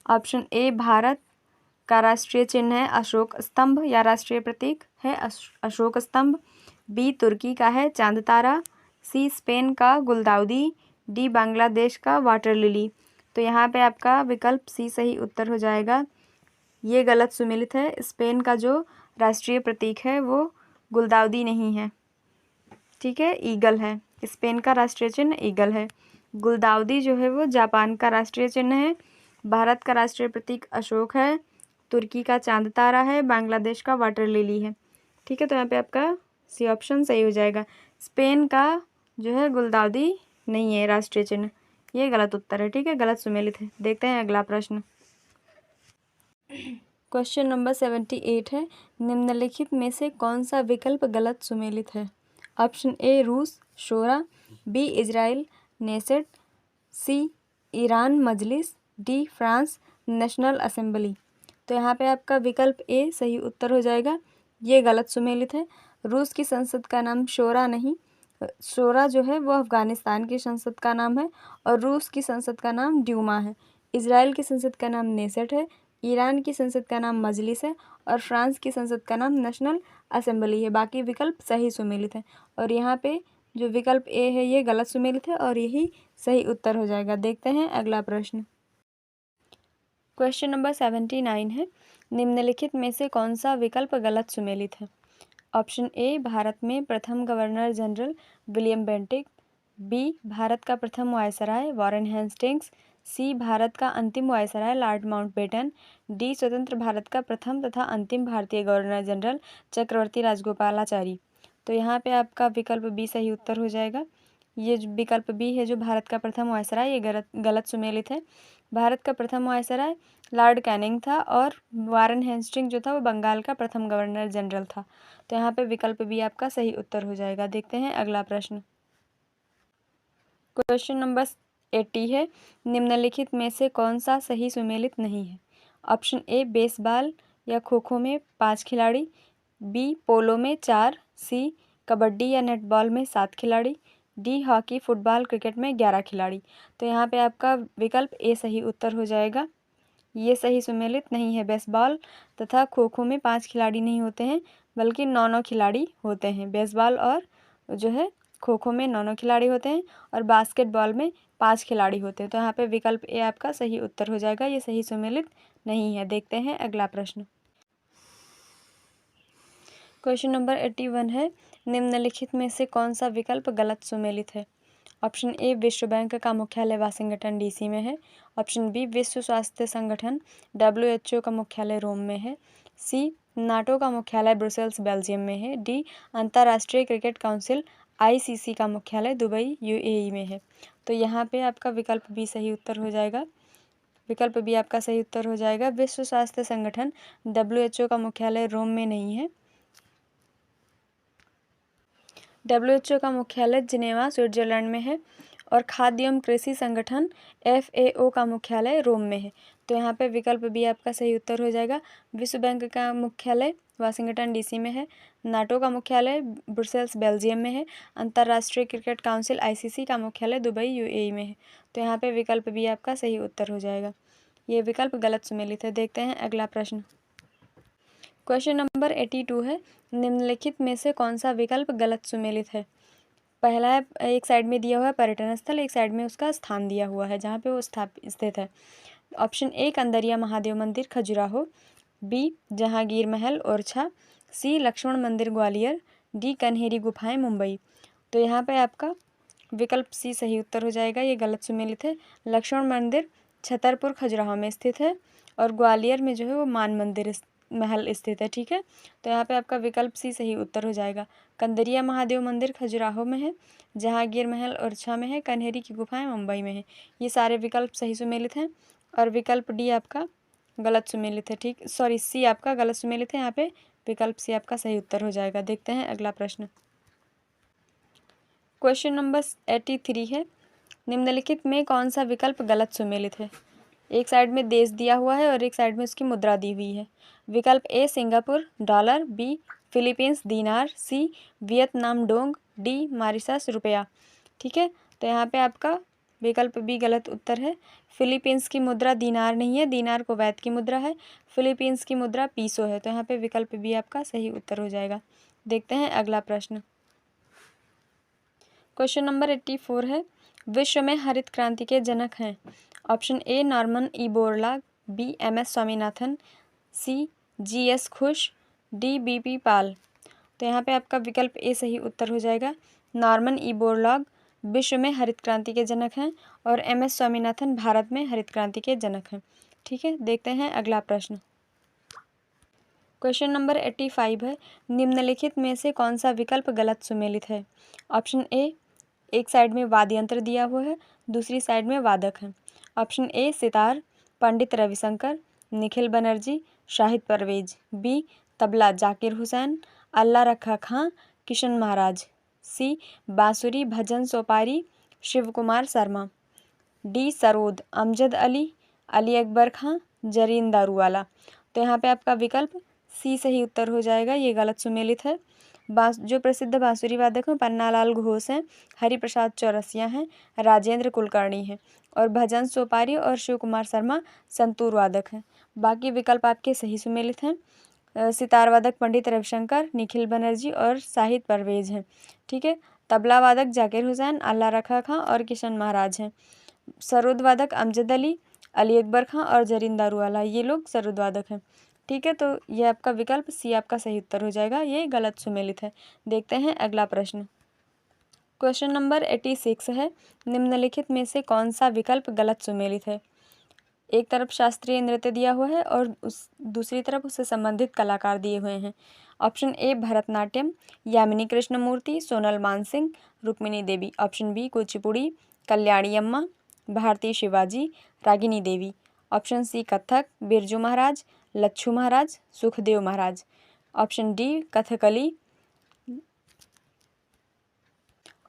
ऑप्शन ए भारत का राष्ट्रीय चिन्ह है अशोक स्तंभ या राष्ट्रीय प्रतीक है अशोक स्तंभ, बी तुर्की का है चांद तारा, सी स्पेन का गुलदाउदी, डी बांग्लादेश का वाटर लिली। तो यहाँ पे आपका विकल्प सी सही उत्तर हो जाएगा। ये गलत सुमेलित है। स्पेन का जो राष्ट्रीय प्रतीक है वो गुलदाउदी नहीं है। ठीक है, ईगल है। स्पेन का राष्ट्रीय चिन्ह ईगल है। गुलदाउदी जो है वो जापान का राष्ट्रीय चिन्ह है। भारत का राष्ट्रीय प्रतीक अशोक है। तुर्की का चांद तारा है। बांग्लादेश का वाटर लिली है। ठीक है, तो यहाँ पे आपका सी ऑप्शन सही हो जाएगा। स्पेन का जो है गुलदाउदी नहीं है राष्ट्रीय चिन्ह, ये गलत उत्तर है। ठीक है, गलत सुमेलित है। देखते हैं अगला प्रश्न। क्वेश्चन नंबर 78 है, निम्नलिखित में से कौन सा विकल्प गलत सुमेलित है? ऑप्शन ए रूस शोरा, बी इजराइल नेसेट, सी ईरान मजलिस, डी फ्रांस नेशनल असेंबली। तो यहाँ पे आपका विकल्प ए सही उत्तर हो जाएगा। ये गलत सुमेलित है। रूस की संसद का नाम शोरा नहीं, शोरा जो है वो अफगानिस्तान की संसद का नाम है और रूस की संसद का नाम ड्यूमा है। इजराइल की संसद का नाम नेसेट है, ईरान की संसद का नाम मजलिस है और फ्रांस की संसद का नाम नेशनल असेंबली है। बाकी विकल्प सही सुमेलित है और यहाँ पे जो विकल्प ए है ये गलत सुमेलित है और यही सही उत्तर हो जाएगा। देखते हैं अगला प्रश्न। क्वेश्चन नंबर 79 है, निम्नलिखित में से कौन सा विकल्प गलत सुमेलित है? ऑप्शन ए भारत में प्रथम governor general William Bentinck, B Bharat का प्रथम viceroy Warren Hastings, C Bharat का अंतिम वायसराय लॉर्ड माउंटबेटन, डी स्वतंत्र भारत का प्रथम तथा अंतिम भारतीय गवर्नर जनरल चक्रवर्ती राजगोपालाचारी। तो यहाँ पे आपका विकल्प बी सही उत्तर हो जाएगा। ये जो विकल्प बी है जो भारत का प्रथम वायसराय, ये गलत सुमेलित है। भारत का प्रथम वायसराय लॉर्ड कैनिंग था और वॉरेन हेस्टिंग जो था वो बंगाल का प्रथम गवर्नर जनरल था। तो यहाँ पे विकल्प बी आपका सही उत्तर हो जाएगा। देखते हैं अगला प्रश्न। क्वेश्चन नंबर 80 है, निम्नलिखित में से कौन सा सही सुमेलित नहीं है? ऑप्शन ए बेसबॉल या खो खो में 5 खिलाड़ी, बी पोलो में 4, सी कबड्डी या नेटबॉल में 7 खिलाड़ी, डी हॉकी, फुटबॉल, क्रिकेट में 11 खिलाड़ी। तो यहाँ पे आपका विकल्प ए सही उत्तर हो जाएगा। ये सही सुमेलित नहीं है। बेसबॉल तथा खो खो में 5 खिलाड़ी नहीं होते हैं, बल्कि 9 खिलाड़ी होते हैं। बेसबॉल और जो है खो खो में 9 खिलाड़ी होते हैं और बास्केटबॉल में 5 खिलाड़ी होते हैं। तो यहाँ पे विकल्प ए आपका सही उत्तर हो जाएगा। ये सही सुमेलित नहीं है। देखते हैं अगला प्रश्न। क्वेश्चन नंबर 81 है, निम्नलिखित में से कौन सा विकल्प गलत सुमेलित है? ऑप्शन ए, विश्व बैंक का मुख्यालय वाशिंगटन डीसी में है। ऑप्शन बी, विश्व स्वास्थ्य संगठन WHO का मुख्यालय रोम में है। सी, नाटो का मुख्यालय ब्रुसेल्स बेल्जियम में है। डी, अंतर्राष्ट्रीय क्रिकेट काउंसिल ICC का मुख्यालय दुबई UAE में है। तो यहाँ पे आपका विकल्प बी सही उत्तर हो जाएगा। विकल्प बी आपका सही उत्तर हो जाएगा। विश्व स्वास्थ्य संगठन WHO का मुख्यालय रोम में नहीं है। WHO का मुख्यालय जिनेवा स्विट्जरलैंड में है और खाद्य एवं कृषि संगठन FAO का मुख्यालय रोम में है। तो यहाँ पे विकल्प बी आपका सही उत्तर हो जाएगा। विश्व बैंक का मुख्यालय वाशिंगटन DC में है। नाटो का मुख्यालय ब्रुसेल्स बेल्जियम में है। अंतर्राष्ट्रीय क्रिकेट काउंसिल ICC का मुख्यालय दुबई UAE में है। तो यहाँ पे विकल्प बी आपका सही उत्तर हो जाएगा। ये विकल्प गलत सुमेलित है। देखते हैं अगला प्रश्न। क्वेश्चन नंबर 82 है, निम्नलिखित में से कौन सा विकल्प गलत सुमेलित है? पहला है, एक साइड में दिया हुआ है पर्यटन स्थल, एक साइड में उसका स्थान दिया हुआ है जहाँ पे वो स्थित है। ऑप्शन ए, कंदरिया महादेव मंदिर खजुराहो। बी, जहांगीर महल ओरछा। सी, लक्ष्मण मंदिर ग्वालियर। डी, कन्हेरी गुफाएं मुंबई। तो यहाँ पे आपका विकल्प सी सही उत्तर हो जाएगा। ये गलत सुमेलित है। लक्ष्मण मंदिर छतरपुर खजुराहो में स्थित है और ग्वालियर में जो है वो मान मंदिर महल स्थित है। ठीक है, तो यहाँ पे आपका विकल्प सी सही उत्तर हो जाएगा। कंदरिया महादेव मंदिर खजुराहो में है, जहांगीर महल ओरछा में है, कन्हेरी की गुफाएं मुंबई में है। ये सारे विकल्प सही सुमेलित हैं और विकल्प डी आपका गलत सुमेलित है। ठीक, सॉरी, सी आपका गलत सुमेलित है। यहाँ पे विकल्प सी आपका सही उत्तर हो जाएगा। देखते हैं अगला प्रश्न। क्वेश्चन नंबर 83 है, निम्नलिखित में कौन सा विकल्प गलत सुमेलित है? एक साइड में देश दिया हुआ है और एक साइड में उसकी मुद्रा दी हुई है। विकल्प ए, सिंगापुर डॉलर। बी, फिलीपींस दीनार। सी, वियतनाम डोंग। डी, मॉरिशस रुपया। ठीक है, तो यहाँ पे आपका विकल्प बी गलत उत्तर है। फिलीपींस की मुद्रा दीनार नहीं है, दीनार कुवैत की मुद्रा है। फिलीपींस की मुद्रा पीसो है। तो यहाँ पे विकल्प बी आपका सही उत्तर हो जाएगा। देखते हैं अगला प्रश्न। क्वेश्चन नंबर 84 है, विश्व में हरित क्रांति के जनक हैं? Option A, Norman E Borlaug. B, MS Swaminathan. C, GS Khush. D, BP Pal. तो यहाँ पे आपका विकल्प ए सही उत्तर हो जाएगा। नॉर्मन ई बोरलॉग विश्व में हरित क्रांति के जनक हैं और MS स्वामीनाथन भारत में हरित क्रांति के जनक हैं। ठीक है, देखते हैं अगला प्रश्न। क्वेश्चन नंबर 85 है, निम्नलिखित में से कौन सा विकल्प गलत सुमेलित है? ऑप्शन ए, एक साइड में वाद्य यंत्र दिया हुआ है, दूसरी साइड में वादक है। Option A, sitar Pandit Ravishankar, Nikhil Banerjee, Shahid Parvez. B, tabla Zakir Hussain, Allah Rakha Khan, Kishan Maharaj. C, bansuri Bhajan Sopori, Shiv Kumar Sharma. D, sarod Amjad Ali, Ali Akbar Khan, Zarin Daruwala. तो यहाँ पे आपका विकल्प सी सही उत्तर हो जाएगा। ये गलत सुमेलित है। जो प्रसिद्ध बांसुरी वादक हैं पन्नालाल घोष हैं, हरिप्रसाद चौरसिया हैं, राजेंद्र कुलकर्णी हैं और भजन सोपारी और शिव कुमार शर्मा संतूर वादक हैं। बाकी विकल्प आपके सही सुमेलित हैं। सितार वादक पंडित रविशंकर, निखिल बनर्जी और शाहिद परवेज हैं। ठीक है, तबला वादक जाकिर हुसैन, अल्लाह रखा खां और किशन महाराज हैं। सरोद वादक अमजद अली, अली अकबर खां और जरीन दारूवाला, ये लोग सरोद वादक हैं। ठीक है, तो ये आपका विकल्प सी आपका सही उत्तर हो जाएगा। ये गलत सुमेलित है। देखते हैं अगला प्रश्न। क्वेश्चन नंबर 86 है, निम्नलिखित में से कौन सा विकल्प गलत सुमेलित है? एक तरफ शास्त्रीय नृत्य दिया हुआ है और दूसरी तरफ उससे संबंधित कलाकार दिए हुए हैं। Option A, Bharatanatyam, Yamini Krishnamurthy, Sonal Mansingh, Rukmini Devi. Option B, Kuchipudi, Kalyani Amma, Bharti Shivaji, Ragini Devi. Option C, Kathak, Birju Maharaj, Lachhu Maharaj, Sukhdev Maharaj. Option D, Kathakali.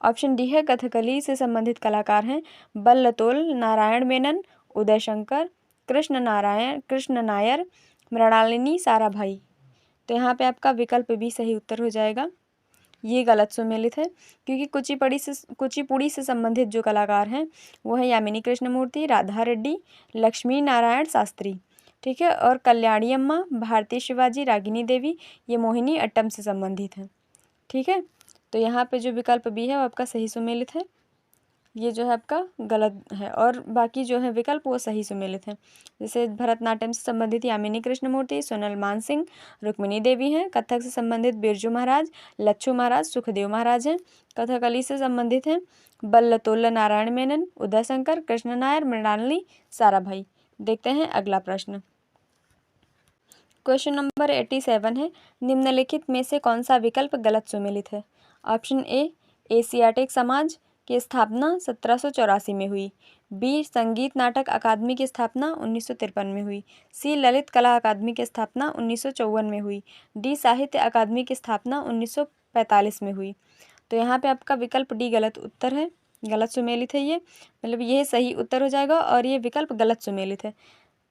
Option D है कथकली से संबंधित कलाकार हैं बल्लतोल नारायण मेनन, उदय शंकर, कृष्ण नायर, मृणालिनी साराभाई। तो यहाँ पे आपका विकल्प भी सही उत्तर हो जाएगा। ये गलत सुमेलित है, क्योंकि कुचिपुड़ी से संबंधित जो कलाकार हैं वो है यामिनी कृष्णमूर्ति, राधा रेड्डी, लक्ष्मी नारायण शास्त्री। ठीक है, और कल्याणी अम्मा, भारती शिवाजी, रागिनी देवी, ये मोहिनी अट्टम से संबंधित हैं। ठीक है, तो यहाँ पे जो विकल्प बी है वो आपका सही सुमेलित है, ये जो है आपका गलत है, और बाकी जो है विकल्प वो सही सुमेलित है। जैसे भरतनाट्यम से संबंधित यामिनी कृष्णमूर्ति, सोनल मानसिंह, रुक्मिणी देवी हैं। कथक से संबंधित बिरजू महाराज, लच्छू महाराज, सुखदेव महाराज हैं। कथकली से संबंधित हैं बल्लतोल्ला नारायण मेनन, उदय शंकर, कृष्ण नायर, मृणालिनी, साराभाई। देखते हैं अगला प्रश्न। क्वेश्चन नंबर 87 है, निम्नलिखित में से कौन सा विकल्प गलत सुमेलित है? ऑप्शन ए, एशियाटिक समाज की स्थापना 1784 में हुई। बी, संगीत नाटक अकादमी की स्थापना 1953 में हुई। सी, ललित कला अकादमी की स्थापना 1954 में हुई। डी, साहित्य अकादमी की स्थापना 1945 में हुई। तो यहाँ पे आपका विकल्प डी गलत उत्तर है, गलत सुमेलित है ये, मतलब ये सही उत्तर हो जाएगा और ये विकल्प गलत सुमेलित है,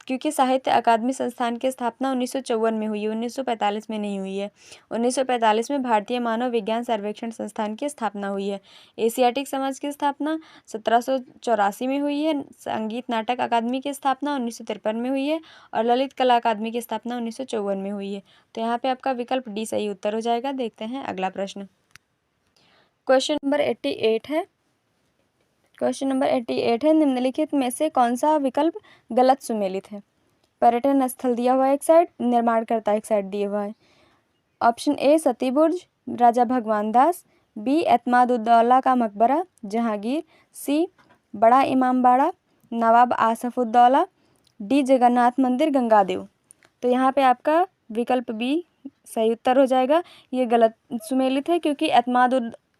क्योंकि साहित्य अकादमी संस्थान की स्थापना 1954 में हुई है, 1945 में नहीं हुई है। 1945 में भारतीय मानव विज्ञान सर्वेक्षण संस्थान की स्थापना हुई है। एशियाटिक समाज की स्थापना 1784 में हुई है। संगीत नाटक अकादमी की स्थापना 1953 में हुई है और ललित कला अकादमी की स्थापना 1954 में हुई है। तो यहाँ पे आपका विकल्प डी सही उत्तर हो जाएगा। देखते हैं अगला प्रश्न। क्वेश्चन नंबर 88 है। क्वेश्चन नंबर 88 है, निम्नलिखित में से कौन सा विकल्प गलत सुमेलित है? पर्यटन स्थल दिया हुआ है एक साइड, निर्माणकर्ता एक साइड दिया हुआ है। ऑप्शन ए, सती बुर्ज, राजा भगवान दास। बी, एतमाद उद्दौला का मकबरा, जहांगीर। सी, बड़ा इमामबाड़ा, नवाब आसफ उद्दौला। डी, जगन्नाथ मंदिर, गंगादेव। तो यहाँ पे आपका विकल्प बी सही उत्तर हो जाएगा। ये गलत सुमेलित है, क्योंकि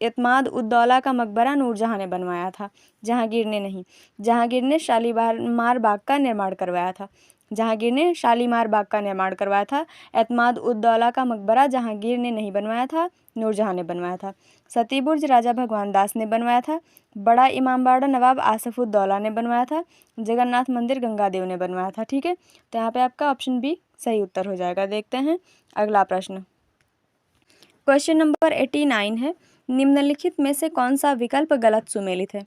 एतमाद उद्दौला का मकबरा नूरजहां ने बनवाया था, जहांगीर ने नहीं। जहांगीर ने शालीमार बाग का निर्माण करवाया था। जहांगीर ने शालीमार बाग का निर्माण करवाया था। एतमाद उद्दौला का मकबरा जहांगीर ने नहीं बनवाया था, नूरजहां ने बनवाया था। सती बुर्ज राजा भगवान दास ने बनवाया था। बड़ा इमामबाड़ा नवाब आसफ उद्दौला ने बनवाया था। जगन्नाथ मंदिर गंगादेव ने बनवाया था। ठीक है, तो यहाँ पे आपका ऑप्शन बी सही उत्तर हो जाएगा। देखते हैं अगला प्रश्न। क्वेश्चन नंबर 89 है, निम्नलिखित में से कौन सा विकल्प गलत सुमेलित है?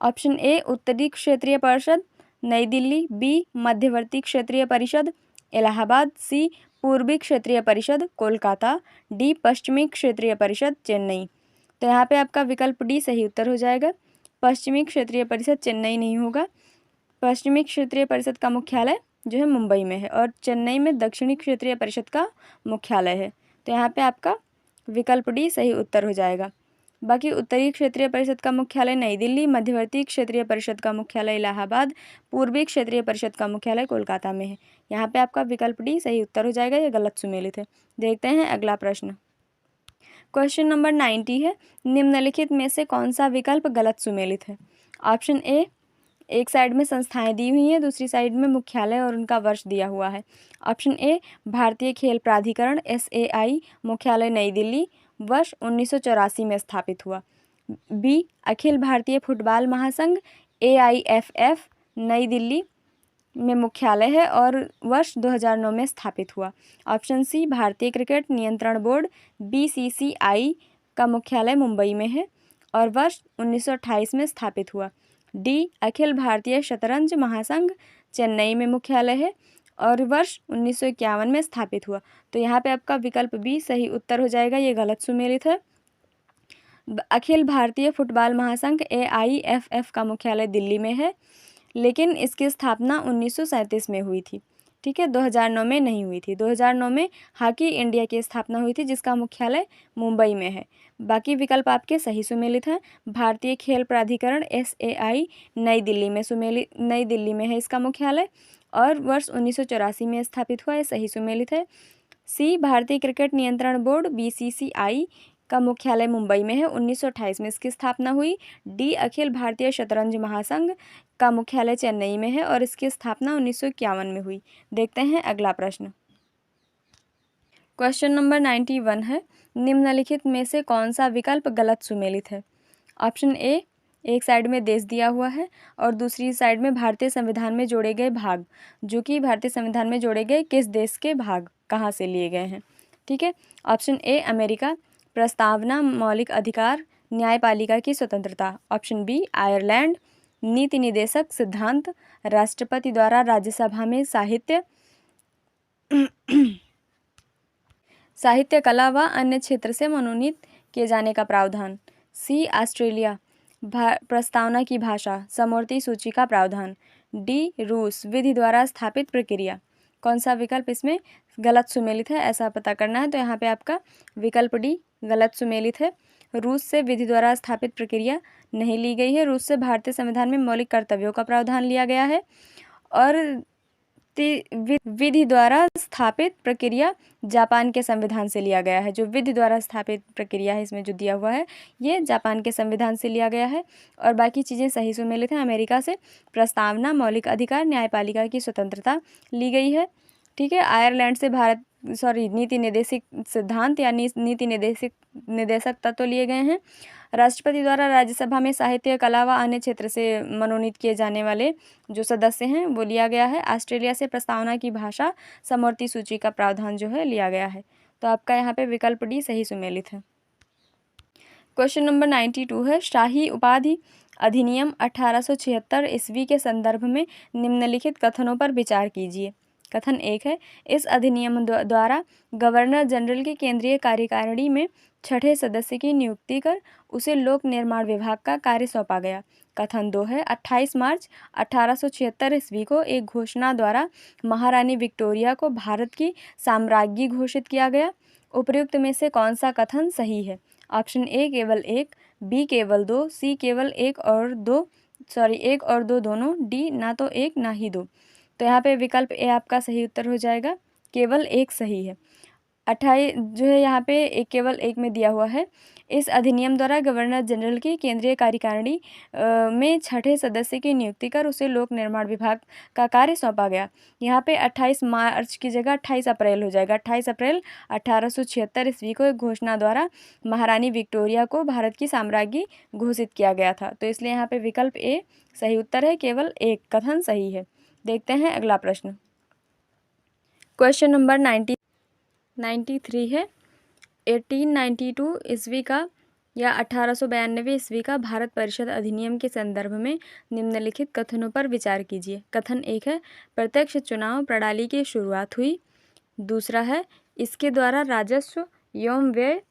ऑप्शन ए, उत्तरी क्षेत्रीय परिषद, नई दिल्ली। बी, मध्यवर्ती क्षेत्रीय परिषद, इलाहाबाद। सी, पूर्वी क्षेत्रीय परिषद, कोलकाता। डी, पश्चिमी क्षेत्रीय परिषद, चेन्नई। तो यहाँ पे आपका विकल्प डी सही उत्तर हो जाएगा। पश्चिमी क्षेत्रीय परिषद चेन्नई नहीं होगा। पश्चिमी क्षेत्रीय परिषद का मुख्यालय जो है मुंबई में है और चेन्नई में दक्षिणी क्षेत्रीय परिषद का मुख्यालय है। तो यहाँ पे आपका विकल्प डी सही उत्तर हो जाएगा। बाकी उत्तरी क्षेत्रीय परिषद का मुख्यालय नई दिल्ली, मध्यवर्ती क्षेत्रीय परिषद का मुख्यालय इलाहाबाद, पूर्वी क्षेत्रीय परिषद का मुख्यालय कोलकाता में है। यहाँ पे आपका विकल्प डी सही उत्तर हो जाएगा, ये गलत सुमेलित है। देखते हैं अगला प्रश्न। क्वेश्चन नंबर 90 है, निम्नलिखित में से कौन सा विकल्प गलत सुमेलित है? ऑप्शन ए, एक साइड में संस्थाएं दी हुई हैं, दूसरी साइड में मुख्यालय और उनका वर्ष दिया हुआ है। ऑप्शन ए, भारतीय खेल प्राधिकरण SAI, मुख्यालय नई दिल्ली, वर्ष 1984 में स्थापित हुआ। बी, अखिल भारतीय फुटबॉल महासंघ AIFF, नई दिल्ली में मुख्यालय है और वर्ष 2009 में स्थापित हुआ। ऑप्शन सी, भारतीय क्रिकेट नियंत्रण बोर्ड BCCI का मुख्यालय मुंबई में है और वर्ष 1928 में स्थापित हुआ। डी, अखिल भारतीय शतरंज महासंघ, चेन्नई में मुख्यालय है और वर्ष 1951 में स्थापित हुआ। तो यहाँ पे आपका विकल्प बी सही उत्तर हो जाएगा, ये गलत सुमेलित है। अखिल भारतीय फुटबॉल महासंघ AIFF का मुख्यालय दिल्ली में है, लेकिन इसकी स्थापना 1937 में हुई थी। ठीक है, 2009 में नहीं हुई थी। 2009 में हॉकी इंडिया की स्थापना हुई थी, जिसका मुख्यालय मुंबई में है। बाकी विकल्प आपके सही सुमेलित हैं। भारतीय खेल प्राधिकरण SAI नई दिल्ली में है इसका मुख्यालय और वर्ष 1984 में स्थापित हुआ, ये सही सुमेलित है। सी, भारतीय क्रिकेट नियंत्रण बोर्ड BCCI का मुख्यालय मुंबई में है, 1928 में इसकी स्थापना हुई। डी, अखिल भारतीय शतरंज महासंघ का मुख्यालय चेन्नई में है और इसकी स्थापना 1951 में हुई। देखते हैं अगला प्रश्न। क्वेश्चन नंबर 91 है, निम्नलिखित में से कौन सा विकल्प गलत सुमेलित है? ऑप्शन ए, एक साइड में देश दिया हुआ है और दूसरी साइड में भारतीय संविधान में जोड़े गए भाग, जो कि भारतीय संविधान में जोड़े गए किस देश के भाग कहाँ से लिए गए हैं। ठीक है, ऑप्शन ए, अमेरिका। प्रस्तावना, मौलिक अधिकार, न्यायपालिका की स्वतंत्रता। Option B Ireland. नीति निदेशक सिद्धांत, राष्ट्रपति द्वारा राज्यसभा में साहित्य साहित्य, कला व अन्य क्षेत्र से मनोनीत किए जाने का प्रावधान। सी ऑस्ट्रेलिया। प्रस्तावना की भाषा, समवर्ती सूची का प्रावधान। डी रूस, विधि द्वारा स्थापित प्रक्रिया। कौन सा विकल्प इसमें गलत सुमेलित है, ऐसा पता करना है। तो यहाँ पे आपका विकल्प डी गलत सुमेलित है। रूस से विधि द्वारा स्थापित प्रक्रिया नहीं ली गई है। रूस से भारतीय संविधान में मौलिक कर्तव्यों का प्रावधान लिया गया है और विधि द्वारा स्थापित प्रक्रिया जापान के संविधान से लिया गया है। जो विधि द्वारा स्थापित प्रक्रिया है इसमें जो दिया हुआ है ये जापान के संविधान से लिया गया है और बाकी चीज़ें सही सुमेलित हैं। अमेरिका से प्रस्तावना, मौलिक अधिकार, न्यायपालिका की स्वतंत्रता ली गई है। ठीक है। आयरलैंड से नीति निर्देशिक सिद्धांत या नीति निदेशक तत्व लिए गए हैं। राष्ट्रपति द्वारा राज्यसभा में साहित्य, कला व अन्य क्षेत्र से मनोनीत किए जाने वाले जो सदस्य हैं वो लिया गया है। ऑस्ट्रेलिया से प्रस्तावना की भाषा, समवर्ती सूची का प्रावधान जो है लिया गया है। तो आपका यहाँ पे विकल्प डी सही सुमेलित है। क्वेश्चन नंबर 92 है, शाही उपाधि अधिनियम 1876 ईस्वी के संदर्भ में निम्नलिखित कथनों पर विचार कीजिए। कथन 1 है, इस अधिनियम द्वारा गवर्नर जनरल की केंद्रीय कार्यकारिणी में छठे सदस्य की नियुक्ति कर उसे लोक निर्माण विभाग का कार्य सौंपा गया। कथन 2 है, 28 मार्च 1876 ईस्वी को एक घोषणा द्वारा महारानी विक्टोरिया को भारत की साम्राज्ञी घोषित किया गया। उपर्युक्त में से कौन सा कथन सही है? ऑप्शन ए केवल एक, बी केवल दो, सी केवल एक और दो दोनों, डी ना तो एक ना ही दो। तो यहाँ पे विकल्प ए आपका सही उत्तर हो जाएगा, केवल एक सही है। 28 जो है यहाँ पे केवल एक में दिया हुआ है, इस अधिनियम द्वारा गवर्नर जनरल की केंद्रीय कार्यकारिणी में छठे सदस्य की नियुक्ति कर उसे लोक निर्माण विभाग का कार्य सौंपा गया। यहाँ पे 28 मार्च की जगह 28 अप्रैल हो जाएगा। 28 अप्रैल 1876 ईस्वी को एक घोषणा द्वारा महारानी विक्टोरिया को भारत की साम्राज्ञी घोषित किया गया था। तो इसलिए यहाँ पे विकल्प ए सही उत्तर है, केवल एक कथन सही है। देखते हैं अगला प्रश्न। क्वेश्चन नंबर 93 है, 1892 ईस्वी का या 1892 ईस्वी का भारत परिषद अधिनियम के संदर्भ में निम्नलिखित कथनों पर विचार कीजिए। कथन 1 है, प्रत्यक्ष चुनाव प्रणाली की शुरुआत हुई। दूसरा है, इसके द्वारा राजस्व एवं व्यय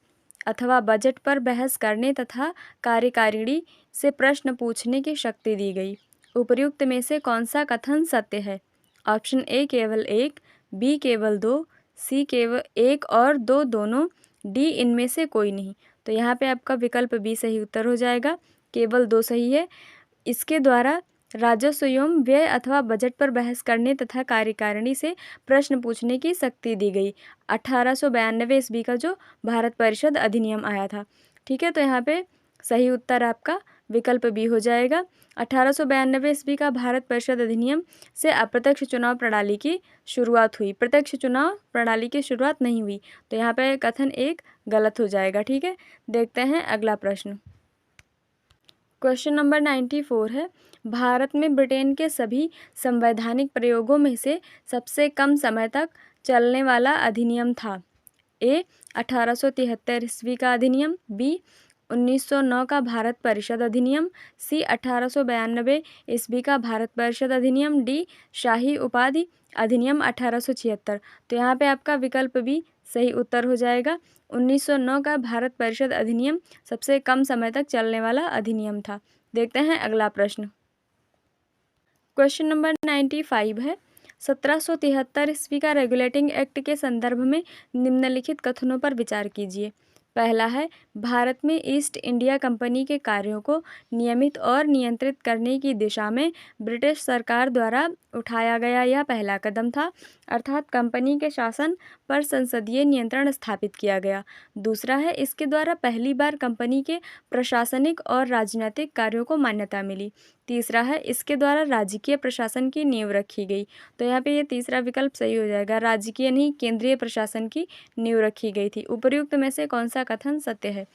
अथवा बजट पर बहस करने तथा कार्यकारिणी से प्रश्न पूछने की शक्ति दी गई। उपर्युक्त में से कौन सा कथन सत्य है? ऑप्शन ए केवल एक, बी केवल दो, सी केवल एक और दो दोनों, डी इनमें से कोई नहीं। तो यहाँ पे आपका विकल्प बी सही उत्तर हो जाएगा, केवल दो सही है। इसके द्वारा राजस्व एवं व्यय अथवा बजट पर बहस करने तथा कार्यकारिणी से प्रश्न पूछने की शक्ति दी गई। 1892 ईस्वी का जो भारत परिषद अधिनियम आया था। ठीक है। तो यहाँ पे सही उत्तर आपका विकल्प बी हो जाएगा। 1892 ईस्वी का भारत परिषद अधिनियम से अप्रत्यक्ष चुनाव प्रणाली की शुरुआत हुई। प्रत्यक्ष चुनाव प्रणाली की शुरुआत नहीं हुई। तो यहाँ पे कथन एक गलत हो जाएगा। ठीक है। देखते हैं अगला प्रश्न। क्वेश्चन नंबर 94 है, भारत में ब्रिटेन के सभी संवैधानिक प्रयोगों में से सबसे कम समय तक चलने वाला अधिनियम था। ए 1873 ईस्वी का अधिनियम, बी 1909 का भारत परिषद अधिनियम, सी 1892 ईस्वी का भारत परिषद अधिनियम, डी शाही उपाधि अधिनियम 1876। तो यहाँ पे आपका विकल्प बी सही उत्तर हो जाएगा। 1909 का भारत परिषद अधिनियम सबसे कम समय तक चलने वाला अधिनियम था। देखते हैं अगला प्रश्न। क्वेश्चन नंबर 95 है, 1773 ईस्वी का रेगुलेटिंग एक्ट के संदर्भ में निम्नलिखित कथनों पर विचार कीजिए। पहला है, भारत में ईस्ट इंडिया कंपनी के कार्यों को नियमित और नियंत्रित करने की दिशा में ब्रिटिश सरकार द्वारा उठाया गया यह पहला कदम था, अर्थात कंपनी के शासन पर संसदीय नियंत्रण स्थापित किया गया। दूसरा है, इसके द्वारा पहली बार कंपनी के प्रशासनिक और राजनीतिक कार्यों को मान्यता मिली। तीसरा है, इसके द्वारा राजकीय प्रशासन की नींव रखी गई। तो यहाँ पे ये तीसरा विकल्प सही हो जाएगा, राजकीय नहीं केंद्रीय प्रशासन की नींव रखी गई थी। उपर्युक्त में से कौन सा कथन सत्य है?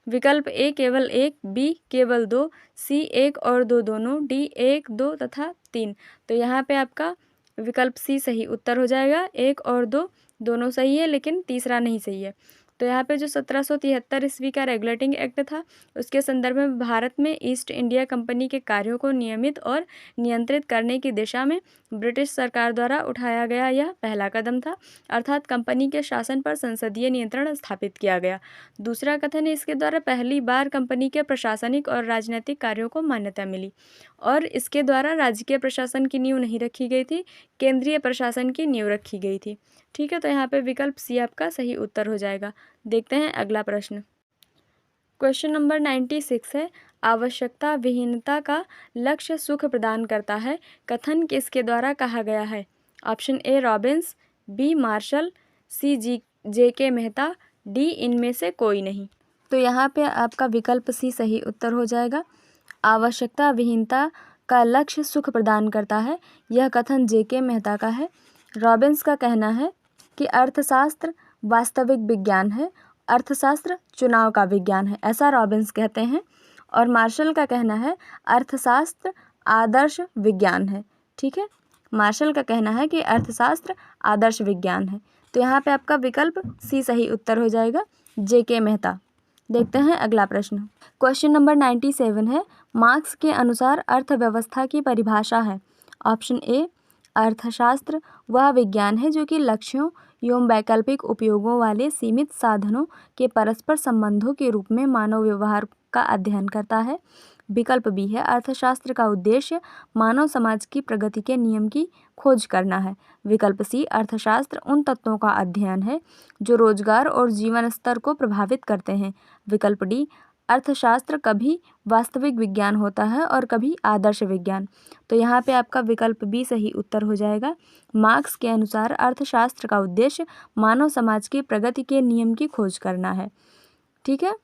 विकल्प ए केवल एक, बी केवल दो, सी एक और दो दोनों, डी एक, दो तथा तीन। तो यहाँ पे आपका विकल्प सी सही उत्तर हो जाएगा, एक और दो दोनों सही है लेकिन तीसरा नहीं सही है। तो यहाँ पे जो 1773 ईस्वी का रेगुलेटिंग एक्ट था, उसके संदर्भ में भारत में ईस्ट इंडिया कंपनी के कार्यों को नियमित और नियंत्रित करने की दिशा में ब्रिटिश सरकार द्वारा उठाया गया यह पहला कदम था, अर्थात कंपनी के शासन पर संसदीय नियंत्रण स्थापित किया गया। दूसरा कथन है, इसके द्वारा पहली बार कंपनी के प्रशासनिक और राजनीतिक कार्यों को मान्यता मिली और इसके द्वारा राजकीय प्रशासन की नींव नहीं रखी गई थी, केंद्रीय प्रशासन की नींव रखी गई थी। ठीक है, तो यहाँ पे विकल्प सी आपका सही उत्तर हो जाएगा। देखते हैं अगला प्रश्न। क्वेश्चन नंबर 96 है, आवश्यकता विहीनता का लक्ष्य सुख प्रदान करता है, कथन किसके द्वारा कहा गया है? Option A Robbins, B Marshall, C J K Mehta, D इनमें से कोई नहीं। तो यहाँ पे आपका विकल्प सी सही उत्तर हो जाएगा। आवश्यकता विहीनता का लक्ष्य सुख प्रदान करता है, यह कथन जे.के. मेहता का है। रॉबिन्स का कहना है कि अर्थशास्त्र वास्तविक विज्ञान है, अर्थशास्त्र चुनाव का विज्ञान है, ऐसा रॉबिन्स कहते हैं। और मार्शल का कहना है अर्थशास्त्र आदर्श विज्ञान है। ठीक है, मार्शल का कहना है कि अर्थशास्त्र आदर्श विज्ञान है। तो यहाँ पे आपका विकल्प सी सही उत्तर हो जाएगा, जे.के. मेहता। देखते हैं अगला प्रश्न। क्वेश्चन नंबर 97 है, मार्क्स के अनुसार अर्थव्यवस्था की परिभाषा है। ऑप्शन ए, अर्थशास्त्र वह विज्ञान है जो कि लक्ष्यों एवं वैकल्पिक उपयोगों वाले सीमित साधनों के परस्पर संबंधों के रूप में मानव व्यवहार का अध्ययन करता है। विकल्प बी है, अर्थशास्त्र का उद्देश्य मानव समाज की प्रगति के नियम की खोज करना है। विकल्प सी, अर्थशास्त्र उन तत्वों का अध्ययन है जो रोजगार और जीवन स्तर को प्रभावित करते हैं। विकल्प डी, अर्थशास्त्र कभी वास्तविक विज्ञान होता है और कभी आदर्श विज्ञान। तो यहाँ पे आपका विकल्प बी सही उत्तर हो जाएगा। मार्क्स के अनुसार अर्थशास्त्र का उद्देश्य मानव समाज की प्रगति के नियम की खोज करना है। ठीक है,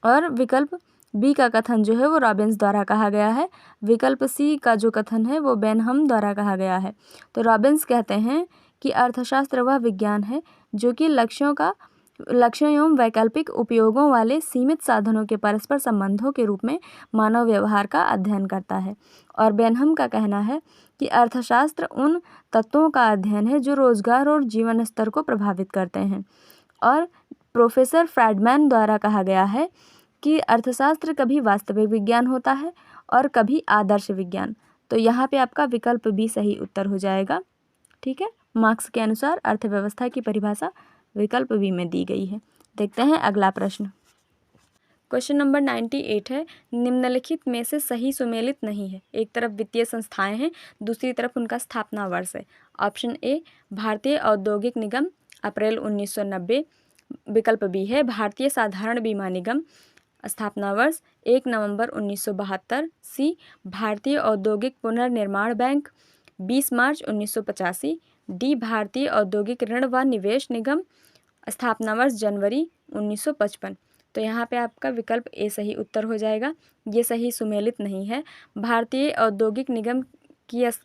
और विकल्प बी का कथन जो है वो रॉबिन्स द्वारा कहा गया है। विकल्प सी का जो कथन है वो बेनहम द्वारा कहा गया है। तो रॉबिन्स कहते हैं कि अर्थशास्त्र वह विज्ञान है जो कि लक्ष्यों एवं वैकल्पिक उपयोगों वाले सीमित साधनों के परस्पर संबंधों के रूप में मानव व्यवहार का अध्ययन करता है। और बेनहम का कहना है कि अर्थशास्त्र उन तत्वों का अध्ययन है जो रोजगार और जीवन स्तर को प्रभावित करते हैं। और प्रोफेसर फ्रैडमैन द्वारा कहा गया है कि अर्थशास्त्र कभी वास्तविक विज्ञान होता है और कभी आदर्श विज्ञान। तो यहाँ पे आपका विकल्प बी सही उत्तर हो जाएगा। ठीक है, मार्क्स के अनुसार अर्थव्यवस्था की परिभाषा विकल्प बी में दी गई है। देखते हैं अगला प्रश्न। क्वेश्चन नंबर 98 है, निम्नलिखित में से सही सुमेलित नहीं है। एक तरफ वित्तीय संस्थाएं हैं, दूसरी तरफ उनका स्थापना वर्ष है। ऑप्शन ए, भारतीय औद्योगिक निगम, अप्रैल 1990। विकल्प बी है, भारतीय साधारण बीमा निगम, स्थापना वर्ष 1 नवंबर 1972। सी, भारतीय औद्योगिक पुनर्निर्माण बैंक, 20 मार्च 1985। डी, भारतीय औद्योगिक ऋण व निवेश निगम, स्थापना वर्ष जनवरी 1955। तो यहाँ पे आपका विकल्प ए सही उत्तर हो जाएगा। ये सही सुमेलित नहीं है। भारतीय औद्योगिक निगम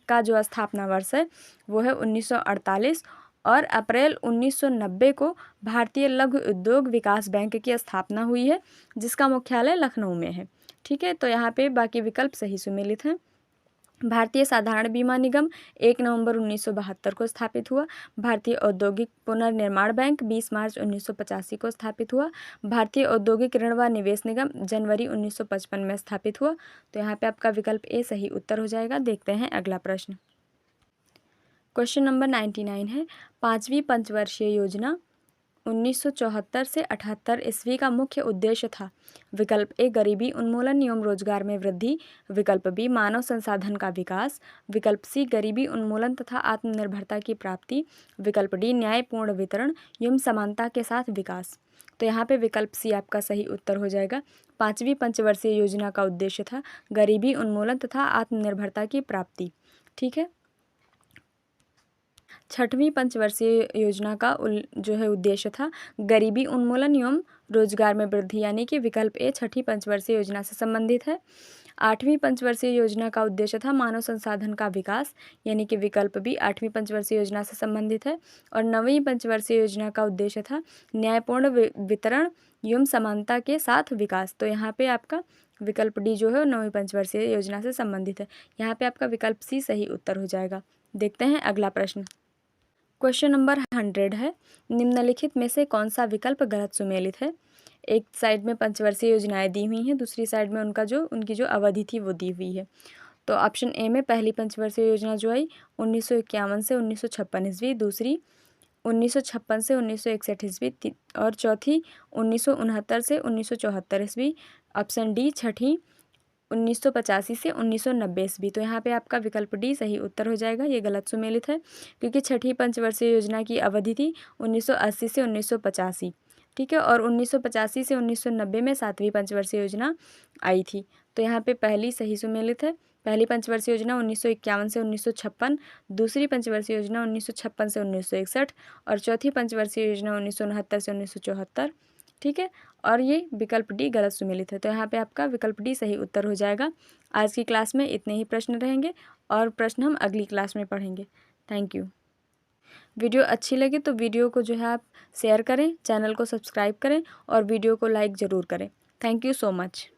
का जो स्थापना वर्ष है वो है 1948 और अप्रैल 1990 को भारतीय लघु उद्योग विकास बैंक की स्थापना हुई है, जिसका मुख्यालय लखनऊ में है। ठीक है, तो यहाँ पे बाकी विकल्प सही सुमेलित हैं। भारतीय साधारण बीमा निगम 1 नवंबर 1972 को स्थापित हुआ। भारतीय औद्योगिक पुनर्निर्माण बैंक 20 मार्च 1985 को स्थापित हुआ। भारतीय औद्योगिक ऋण व निवेश निगम जनवरी 1955 में स्थापित हुआ। तो यहाँ पे आपका विकल्प ए सही उत्तर हो जाएगा। देखते हैं अगला प्रश्न। क्वेश्चन नंबर 99 है, 5वीं पंचवर्षीय योजना 1974 से 78 ईस्वी का मुख्य उद्देश्य था। विकल्प ए, गरीबी उन्मूलन एवं रोजगार में वृद्धि। विकल्प बी, मानव संसाधन का विकास। विकल्प सी, गरीबी उन्मूलन तथा आत्मनिर्भरता की प्राप्ति। विकल्प डी, न्यायपूर्ण वितरण एवं समानता के साथ विकास। तो यहाँ पे विकल्प सी आपका सही उत्तर हो जाएगा। 5वीं पंचवर्षीय योजना का उद्देश्य था गरीबी उन्मूलन तथा आत्मनिर्भरता की प्राप्ति। ठीक है, 6वीं पंचवर्षीय योजना का जो है उद्देश्य था गरीबी उन्मूलन एवं रोजगार में वृद्धि, यानी कि विकल्प ए 6वीं पंचवर्षीय योजना से संबंधित है। 8वीं पंचवर्षीय योजना का उद्देश्य था मानव संसाधन का विकास, यानी कि विकल्प बी 8वीं पंचवर्षीय योजना से संबंधित है। और 9वीं पंचवर्षीय योजना का उद्देश्य था न्यायपूर्ण वितरण एवं समानता के साथ विकास। तो यहाँ पे आपका विकल्प डी जो है 9वीं पंचवर्षीय योजना से संबंधित है। यहाँ पे आपका विकल्प सी सही उत्तर हो जाएगा। देखते हैं अगला प्रश्न। क्वेश्चन नंबर 100 है, निम्नलिखित में से कौन सा विकल्प गलत सुमेलित है। एक साइड में पंचवर्षीय योजनाएं दी हुई हैं, दूसरी साइड में उनकी जो अवधि थी वो दी हुई है। तो ऑप्शन ए में पहली पंचवर्षीय योजना जो आई 1951 से 1956 ईस्वी, दूसरी 1956 से 1961 ईस्वी और चौथी 1969 से 1974 ईस्वी। ऑप्शन डी छठी 1985 से 1990 ईस्वी। तो यहाँ पे आपका विकल्प डी सही उत्तर हो जाएगा। ये गलत सुमेलित है क्योंकि छठी पंचवर्षीय योजना की अवधि थी 1980 से 1985, ठीक है, और 1985 से 1990 में सातवीं पंचवर्षीय योजना आई थी। तो यहाँ पे पहली सही सुमेलित है। पहली पंचवर्षीय योजना 1951 से 1956, दूसरी पंचवर्षीय योजना 1956 से 1961 और चौथी पंचवर्षीय योजना 1969 से 1974, ठीक है, और ये विकल्प डी गलत सुमेलित है। तो यहाँ पे आपका विकल्प डी सही उत्तर हो जाएगा। आज की क्लास में इतने ही प्रश्न रहेंगे और प्रश्न हम अगली क्लास में पढ़ेंगे। Thank you. वीडियो अच्छी लगी तो वीडियो को जो है आप शेयर करें, चैनल को सब्सक्राइब करें और वीडियो को लाइक ज़रूर करें। Thank you so much.